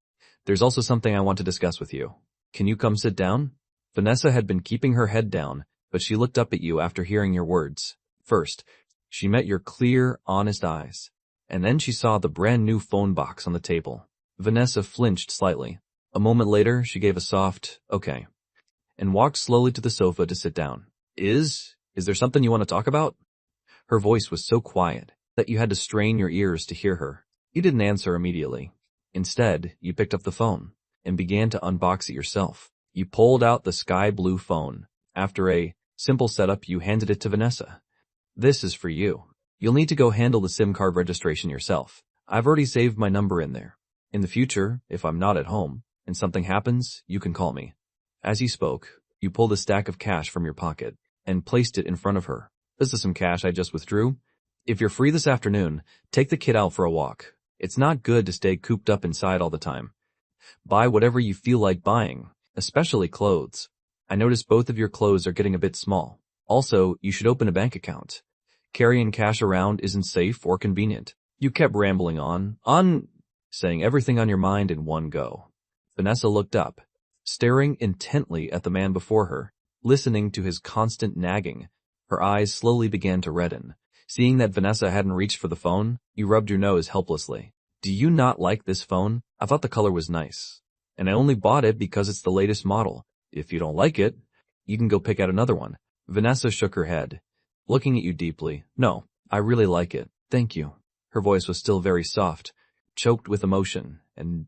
A: There's also something I want to discuss with you. Can you come sit down? Vanessa had been keeping her head down, but she looked up at you after hearing your words. First, she met your clear, honest eyes, and then she saw the brand new phone box on the table. Vanessa flinched slightly. A moment later, she gave a soft, okay, and walked slowly to the sofa to sit down. Is there something you want to talk about? Her voice was so quiet that you had to strain your ears to hear her. You didn't answer immediately. Instead, you picked up the phone and began to unbox it yourself. You pulled out the sky blue phone. After a simple setup, you handed it to Vanessa. This is for you. You'll need to go handle the SIM card registration yourself. I've already saved my number in there. In the future, if I'm not at home and something happens, you can call me. As he spoke, you pulled a stack of cash from your pocket and placed it in front of her. This is some cash I just withdrew. If you're free this afternoon, take the kid out for a walk. It's not good to stay cooped up inside all the time. Buy whatever you feel like buying, especially clothes. I notice both of your clothes are getting a bit small. Also, you should open a bank account. Carrying cash around isn't safe or convenient. You kept rambling on, saying everything on your mind in one go. Vanessa looked up, staring intently at the man before her, listening to his constant nagging. Her eyes slowly began to redden. Seeing that Vanessa hadn't reached for the phone, you rubbed your nose helplessly. Do you not like this phone? I thought the color was nice, and I only bought it because it's the latest model. If you don't like it, you can go pick out another one. Vanessa shook her head, looking at you deeply. No, I really like it. Thank you. Her voice was still very soft, choked with emotion, and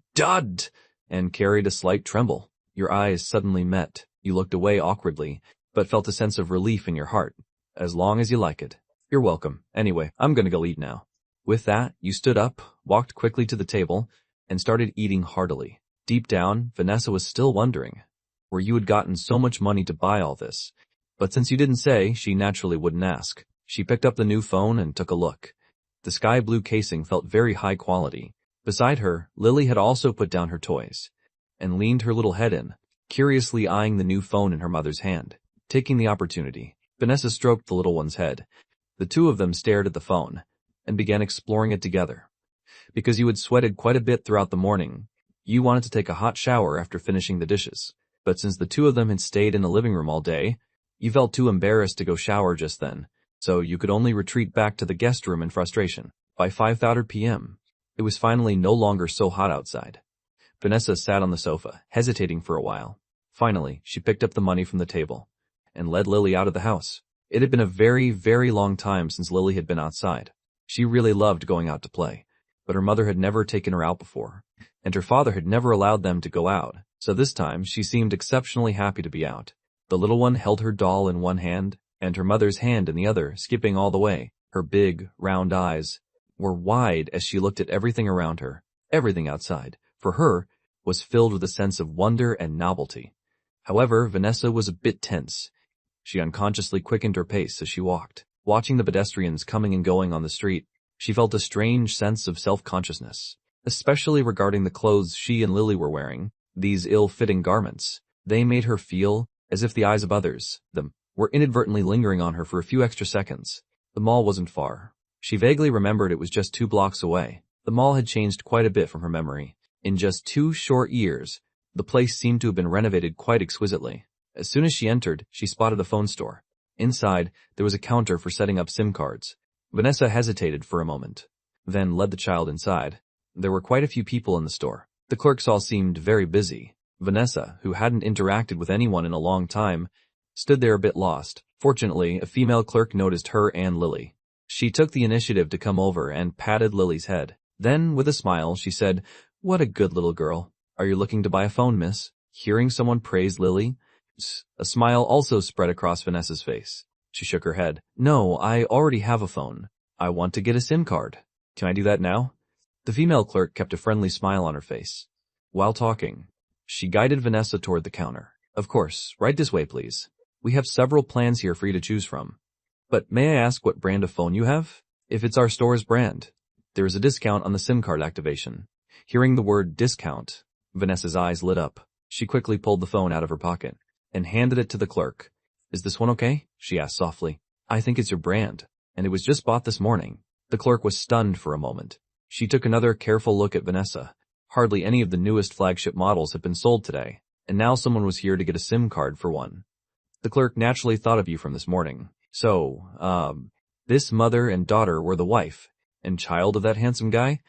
A: carried a slight tremble. Your eyes suddenly met. You looked away awkwardly, but felt a sense of relief in your heart. As long as you like it. You're welcome. Anyway, I'm gonna go eat now. With that, you stood up, walked quickly to the table, and started eating heartily. Deep down, Vanessa was still wondering where you had gotten so much money to buy all this. But since you didn't say, she naturally wouldn't ask. She picked up the new phone and took a look. The sky blue casing felt very high quality. Beside her, Lily had also put down her toys and leaned her little head in, curiously eyeing the new phone in her mother's hand. Taking the opportunity, Vanessa stroked the little one's head. The two of them stared at the phone and began exploring it together. Because you had sweated quite a bit throughout the morning, you wanted to take a hot shower after finishing the dishes. But since the two of them had stayed in the living room all day, you felt too embarrassed to go shower just then, so you could only retreat back to the guest room in frustration. By 5:30 p.m., it was finally no longer so hot outside. Vanessa sat on the sofa, hesitating for a while. Finally, she picked up the money from the table and led Lily out of the house. It had been a very, very long time since Lily had been outside. She really loved going out to play, but her mother had never taken her out before, and her father had never allowed them to go out, so this time she seemed exceptionally happy to be out. The little one held her doll in one hand, and her mother's hand in the other, skipping all the way. Her big, round eyes were wide as she looked at everything around her. Everything outside, for her, was filled with a sense of wonder and novelty. However, Vanessa was a bit tense. She unconsciously quickened her pace as she walked, watching the pedestrians coming and going on the street. She felt a strange sense of self-consciousness, especially regarding the clothes she and Lily were wearing, these ill-fitting garments. They made her feel as if the eyes of others, them, were inadvertently lingering on her for a few extra seconds. The mall wasn't far. She vaguely remembered it was just 2 blocks away. The mall had changed quite a bit from her memory. In just 2 short years, the place seemed to have been renovated quite exquisitely. As soon as she entered, she spotted a phone store. Inside, there was a counter for setting up SIM cards. Vanessa hesitated for a moment, then led the child inside. There were quite a few people in the store. The clerks all seemed very busy. Vanessa, who hadn't interacted with anyone in a long time, stood there a bit lost. Fortunately, a female clerk noticed her and Lily. She took the initiative to come over and patted Lily's head. Then, with a smile, she said, "What a good little girl. Are you looking to buy a phone, miss?" Hearing someone praise Lily, a smile also spread across Vanessa's face. She shook her head. "No, I already have a phone. I want to get a SIM card. Can I do that now?" The female clerk kept a friendly smile on her face. While talking, she guided Vanessa toward the counter. "Of course, right this way, please. We have several plans here for you to choose from. But may I ask what brand of phone you have? If it's our store's brand, there is a discount on the SIM card activation." Hearing the word discount, Vanessa's eyes lit up. She quickly pulled the phone out of her pocket and handed it to the clerk. "Is this one okay?" she asked softly. "I think it's your brand, and it was just bought this morning." The clerk was stunned for a moment. She took another careful look at Vanessa. Hardly any of the newest flagship models had been sold today, and now someone was here to get a SIM card for one. "The clerk naturally thought of you from this morning. So, this mother and daughter were the wife and child of that handsome guy?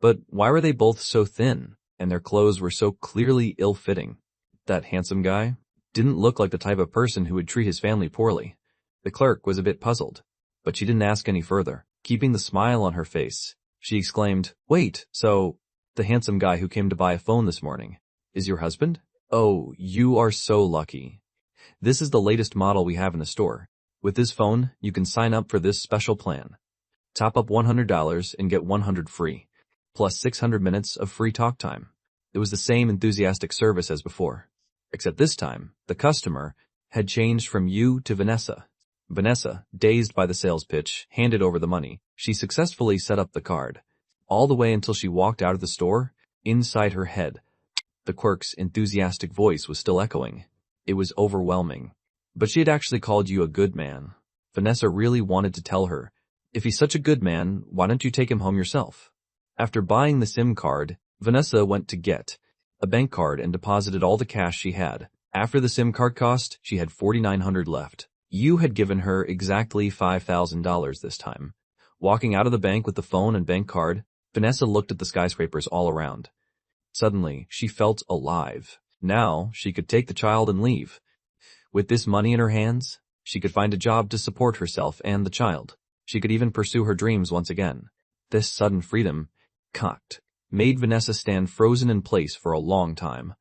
A: But why were they both so thin, and their clothes were so clearly ill-fitting? That handsome guy didn't look like the type of person who would treat his family poorly." The clerk was a bit puzzled, but she didn't ask any further. Keeping the smile on her face, she exclaimed, "Wait, so the handsome guy who came to buy a phone this morning is your husband? Oh, you are so lucky. This is the latest model we have in the store. With this phone, you can sign up for this special plan. Top up $100 and get 100 free, plus 600 minutes of free talk time." It was the same enthusiastic service as before, except this time, the customer had changed from you to Vanessa. Vanessa, dazed by the sales pitch, handed over the money. She successfully set up the card, all the way until she walked out of the store. Inside her head, the clerk's enthusiastic voice was still echoing. It was overwhelming. But she had actually called you a good man. Vanessa really wanted to tell her, "If he's such a good man, why don't you take him home yourself?" After buying the SIM card, Vanessa went to get a bank card and deposited all the cash she had. After the SIM card cost, she had $4,900 left. You had given her exactly $5,000 this time. Walking out of the bank with the phone and bank card, Vanessa looked at the skyscrapers all around. Suddenly, she felt alive. Now, she could take the child and leave. With this money in her hands, she could find a job to support herself and the child. She could even pursue her dreams once again. This sudden freedom, made Vanessa stand frozen in place for a long time,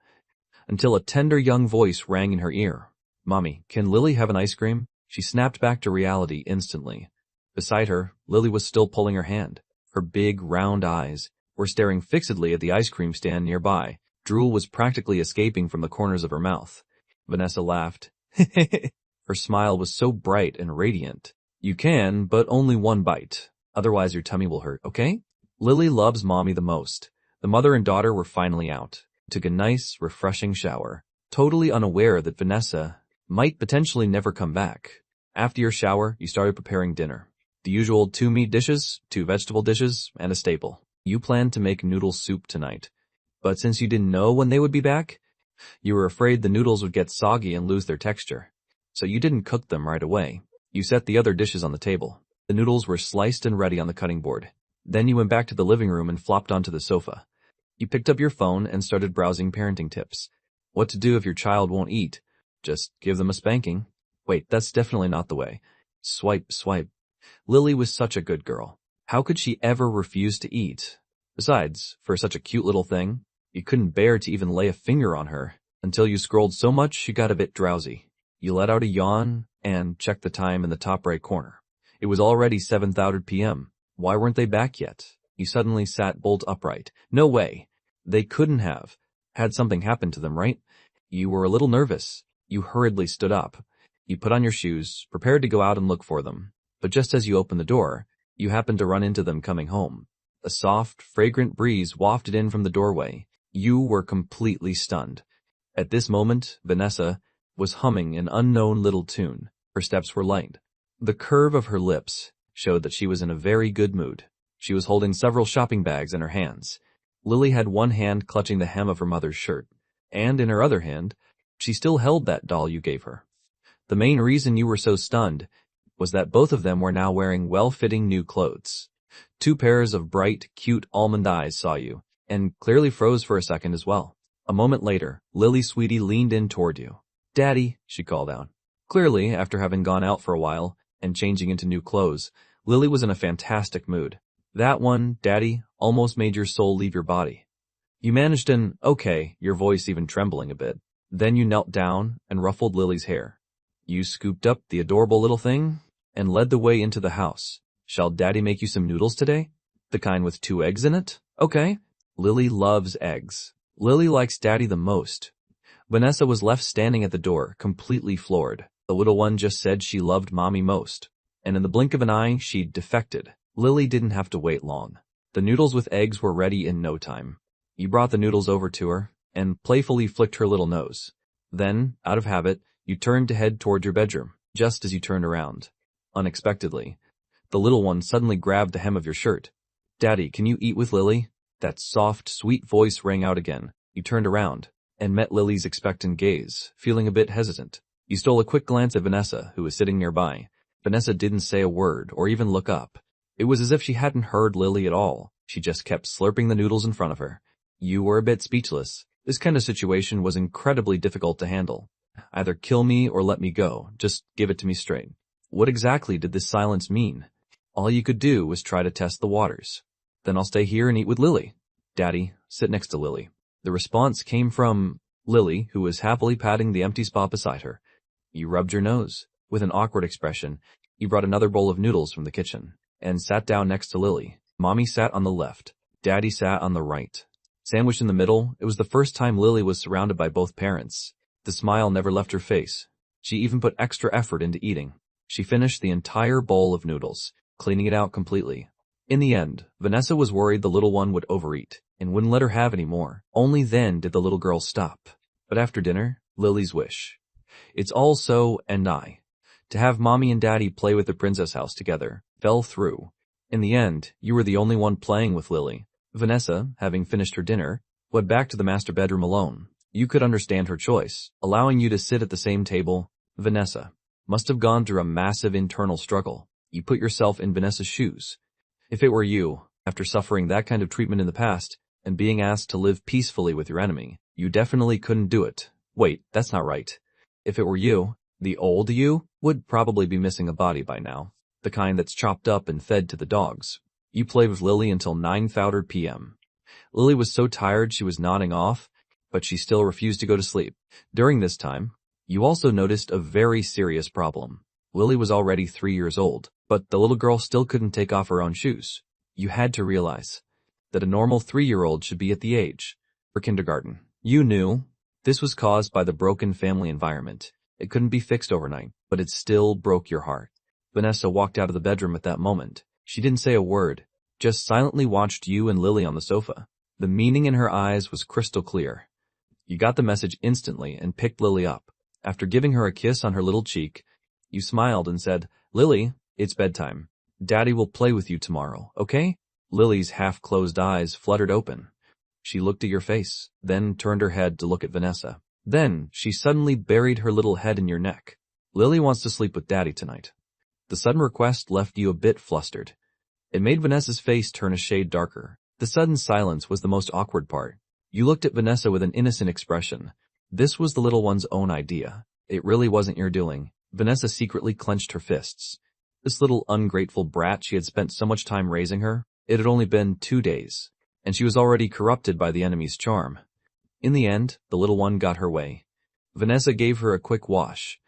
A: until a tender young voice rang in her ear. "Mommy, can Lily have an ice cream?" She snapped back to reality instantly. Beside her, Lily was still pulling her hand. Her big, round eyes were staring fixedly at the ice cream stand nearby. Drool was practically escaping from the corners of her mouth. Vanessa laughed. Her smile was so bright and radiant. "You can, but only one bite. Otherwise your tummy will hurt, okay?" Lily loves Mommy the most. The mother and daughter were finally out. Took a nice, refreshing shower, totally unaware that Vanessa might potentially never come back. After your shower, you started preparing dinner. The usual 2 meat dishes, 2 vegetable dishes, and a staple. You planned to make noodle soup tonight. But since you didn't know when they would be back, you were afraid the noodles would get soggy and lose their texture. So you didn't cook them right away. You set the other dishes on the table. The noodles were sliced and ready on the cutting board. Then you went back to the living room and flopped onto the sofa. You picked up your phone and started browsing parenting tips. What to do if your child won't eat? Just give them a spanking. Wait, that's definitely not the way. Swipe, swipe. Lily was such a good girl. How could she ever refuse to eat? Besides, for such a cute little thing, you couldn't bear to even lay a finger on her, until you scrolled so much she got a bit drowsy. You let out a yawn and checked the time in the top right corner. It was already 7:30 p.m. Why weren't they back yet? You suddenly sat bolt upright. No way. They couldn't have. Had something happened to them, right? You were a little nervous. You hurriedly stood up. You put on your shoes, prepared to go out and look for them. But just as you opened the door, You happened to run into them coming home. A soft, fragrant breeze wafted in from the doorway. You were completely stunned. At this moment, Vanessa was humming an unknown little tune. Her steps were light. The curve of her lips showed that she was in a very good mood. She was holding several shopping bags in her hands. Lily had one hand clutching the hem of her mother's shirt, and in her other hand, she still held that doll you gave her. The main reason you were so stunned was that both of them were now wearing well-fitting new clothes. 2 pairs of bright, cute almond eyes saw you, and clearly froze for a second as well. A moment later, Lily Sweetie leaned in toward you. "Daddy," she called out. Clearly, after having gone out for a while and changing into new clothes, Lily was in a fantastic mood. That one, Daddy, almost made your soul leave your body. You managed an okay, your voice even trembling a bit. Then you knelt down and ruffled Lily's hair. You scooped up the adorable little thing and led the way into the house. "Shall Daddy make you some noodles today? The kind with 2 eggs in it? Okay." Lily loves eggs. Lily likes Daddy the most. Vanessa was left standing at the door, completely floored. The little one just said she loved Mommy most. And in the blink of an eye, she'd defected. Lily didn't have to wait long. The noodles with eggs were ready in no time. You brought the noodles over to her and playfully flicked her little nose. Then, out of habit, you turned to head toward your bedroom. Just as you turned around, unexpectedly, the little one suddenly grabbed the hem of your shirt. "Daddy, can you eat with Lily?" That soft, sweet voice rang out again. You turned around and met Lily's expectant gaze, feeling a bit hesitant. You stole a quick glance at Vanessa, who was sitting nearby. Vanessa didn't say a word or even look up. It was as if she hadn't heard Lily at all. She just kept slurping the noodles in front of her. You were a bit speechless. This kind of situation was incredibly difficult to handle. Either kill me or let me go. Just give it to me straight. What exactly did this silence mean? All you could do was try to test the waters. "Then I'll stay here and eat with Lily." "Daddy, sit next to Lily." The response came from Lily, who was happily patting the empty spot beside her. You rubbed your nose. With an awkward expression, you brought another bowl of noodles from the kitchen and sat down next to Lily. Mommy sat on the left. Daddy sat on the right. Sandwiched in the middle, it was the first time Lily was surrounded by both parents. The smile never left her face. She even put extra effort into eating. She finished the entire bowl of noodles, cleaning it out completely. In the end, Vanessa was worried the little one would overeat and wouldn't let her have any more. Only then did the little girl stop. But after dinner, Lily's wish. It's all so and I. To have Mommy and Daddy play with the princess house together fell through. In the end, you were the only one playing with Lily. Vanessa, having finished her dinner, went back to the master bedroom alone. You could understand her choice, allowing you to sit at the same table. Vanessa must have gone through a massive internal struggle. You put yourself in Vanessa's shoes. If it were you, after suffering that kind of treatment in the past and being asked to live peacefully with your enemy, you definitely couldn't do it. Wait, that's not right. If it were you, the old you would probably be missing a body by now, the kind that's chopped up and fed to the dogs. You played with Lily until 9:30 p.m. Lily was so tired she was nodding off, but she still refused to go to sleep. During this time, you also noticed a very serious problem. Lily was already 3 years old, but the little girl still couldn't take off her own shoes. You had to realize that a normal 3-year-old should be at the age for kindergarten. You knew this was caused by the broken family environment. It couldn't be fixed overnight, but it still broke your heart. Vanessa walked out of the bedroom at that moment. She didn't say a word, just silently watched you and Lily on the sofa. The meaning in her eyes was crystal clear. You got the message instantly and picked Lily up. After giving her a kiss on her little cheek, you smiled and said, "Lily, it's bedtime. Daddy will play with you tomorrow, okay?" Lily's half-closed eyes fluttered open. She looked at your face, then turned her head to look at Vanessa. Then she suddenly buried her little head in your neck. "Lily wants to sleep with Daddy tonight." The sudden request left you a bit flustered. It made Vanessa's face turn a shade darker. The sudden silence was the most awkward part. You looked at Vanessa with an innocent expression. This was the little one's own idea. It really wasn't your doing. Vanessa secretly clenched her fists. This little ungrateful brat, she had spent so much time raising her. It had only been 2 days, and she was already corrupted by the enemy's charm. In the end, the little one got her way. Vanessa gave her a quick wash,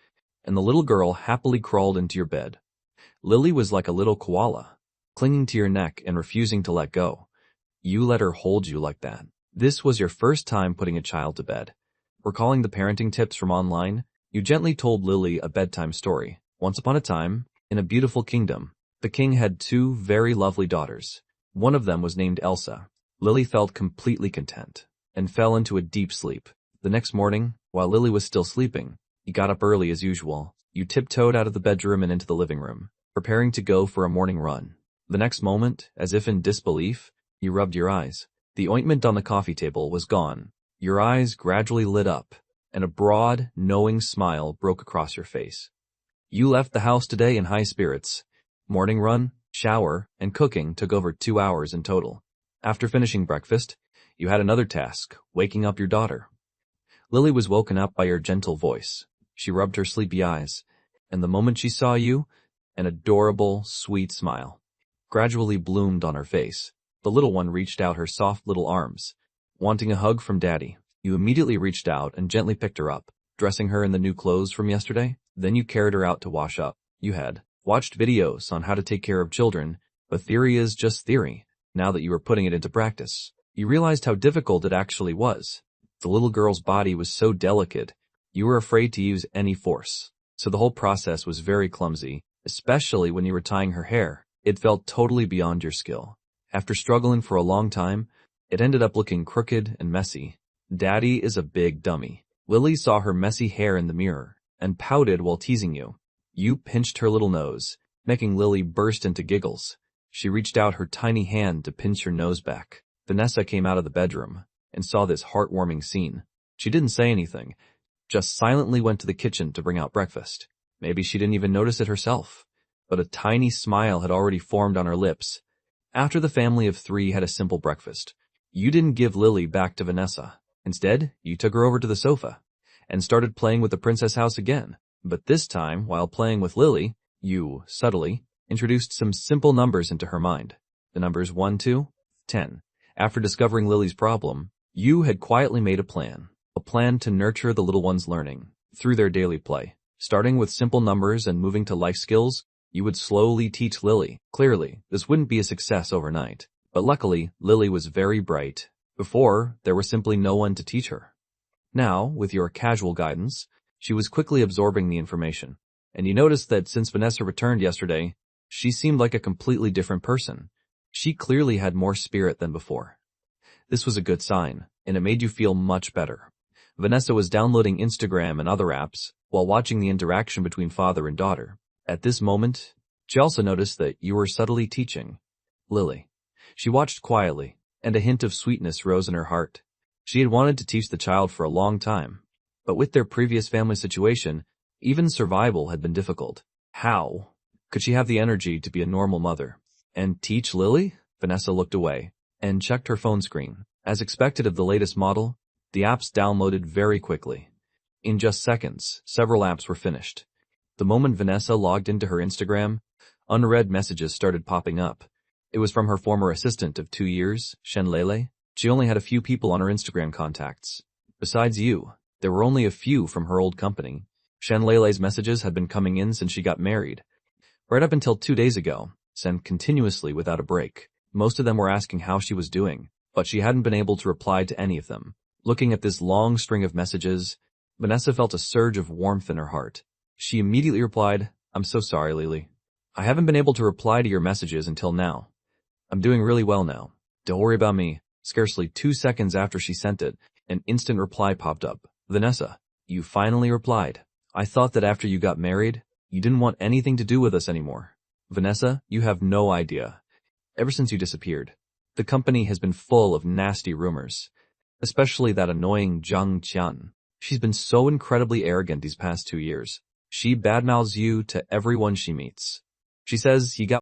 A: and the little girl happily crawled into your bed. Lily was like a little koala, clinging to your neck and refusing to let go. You let her hold you like that. This was your first time putting a child to bed. Recalling the parenting tips from online, you gently told Lily a bedtime story. Once upon a time, in a beautiful kingdom, The king had two very lovely daughters. One of them was named Elsa. Lily felt completely content and fell into a deep sleep. The next morning, while Lily was still sleeping, you got up early as usual. You tiptoed out of the bedroom and into the living room, preparing to go for a morning run. The next moment, as if in disbelief, you rubbed your eyes. The ointment on the coffee table was gone. Your eyes gradually lit up, and a broad, knowing smile broke across your face. You left the house today in high spirits. Morning run, shower, and cooking took over 2 hours in total. After finishing breakfast, you had another task, waking up your daughter. Lily was woken up by your gentle voice. She rubbed her sleepy eyes, and the moment she saw you, an adorable, sweet smile gradually bloomed on her face. The little one reached out her soft little arms, wanting a hug from Daddy. You immediately reached out and gently picked her up, dressing her in the new clothes from yesterday. Then you carried her out to wash up. You had watched videos on how to take care of children, but theory is just theory. Now that you were putting it into practice, you realized how difficult it actually was. The little girl's body was so delicate, you were afraid to use any force. So the whole process was very clumsy, especially when you were tying her hair. It felt totally beyond your skill. After struggling for a long time, it ended up looking crooked and messy. Daddy is a big dummy. Lily saw her messy hair in the mirror and pouted while teasing you. You pinched her little nose, making Lily burst into giggles. She reached out her tiny hand to pinch your nose back. Vanessa came out of the bedroom and saw this heartwarming scene. She didn't say anything, just silently went to the kitchen to bring out breakfast. Maybe she didn't even notice it herself, but a tiny smile had already formed on her lips. After the family of 3 had a simple breakfast, you didn't give Lily back to Vanessa. Instead, you took her over to the sofa and started playing with the princess house again. But this time, while playing with Lily, you, subtly, introduced some simple numbers into her mind. The numbers 1, 2, 10. After discovering Lily's problem, you had quietly made a plan to nurture the little one's learning through their daily play. Starting with simple numbers and moving to life skills, you would slowly teach Lily. Clearly, this wouldn't be a success overnight, but luckily, Lily was very bright. Before, there was simply no one to teach her. Now, with your casual guidance, she was quickly absorbing the information, and you noticed that since Vanessa returned yesterday, she seemed like a completely different person. She clearly had more spirit than before. This was a good sign, and it made you feel much better. Vanessa was downloading Instagram and other apps while watching the interaction between father and daughter. At this moment, she also noticed that you were subtly teaching Lily. She watched quietly, and a hint of sweetness rose in her heart. She had wanted to teach the child for a long time, but with their previous family situation, even survival had been difficult. How could she have the energy to be a normal mother and teach Lily? Vanessa looked away and checked her phone screen. As expected of the latest model, the apps downloaded very quickly. In just seconds, several apps were finished. The moment Vanessa logged into her Instagram, unread messages started popping up. It was from her former assistant of 2 years, Shenlele. She only had a few people on her Instagram contacts. Besides you, there were only a few from her old company. Shenlele's messages had been coming in since she got married, right up until 2 days ago, sent continuously without a break. Most of them were asking how she was doing, but she hadn't been able to reply to any of them. Looking at this long string of messages, Vanessa felt a surge of warmth in her heart. She immediately replied, "I'm so sorry, Lily. I haven't been able to reply to your messages until now. I'm doing really well now. Don't worry about me." Scarcely 2 seconds after she sent it, an instant reply popped up. "Vanessa, you finally replied. I thought that after you got married, you didn't want anything to do with us anymore. Vanessa, you have no idea. Ever since you disappeared, the company has been full of nasty rumors, especially that annoying Zhang Qian. She's been so incredibly arrogant these past 2 years. She badmouths you to everyone she meets. She says you got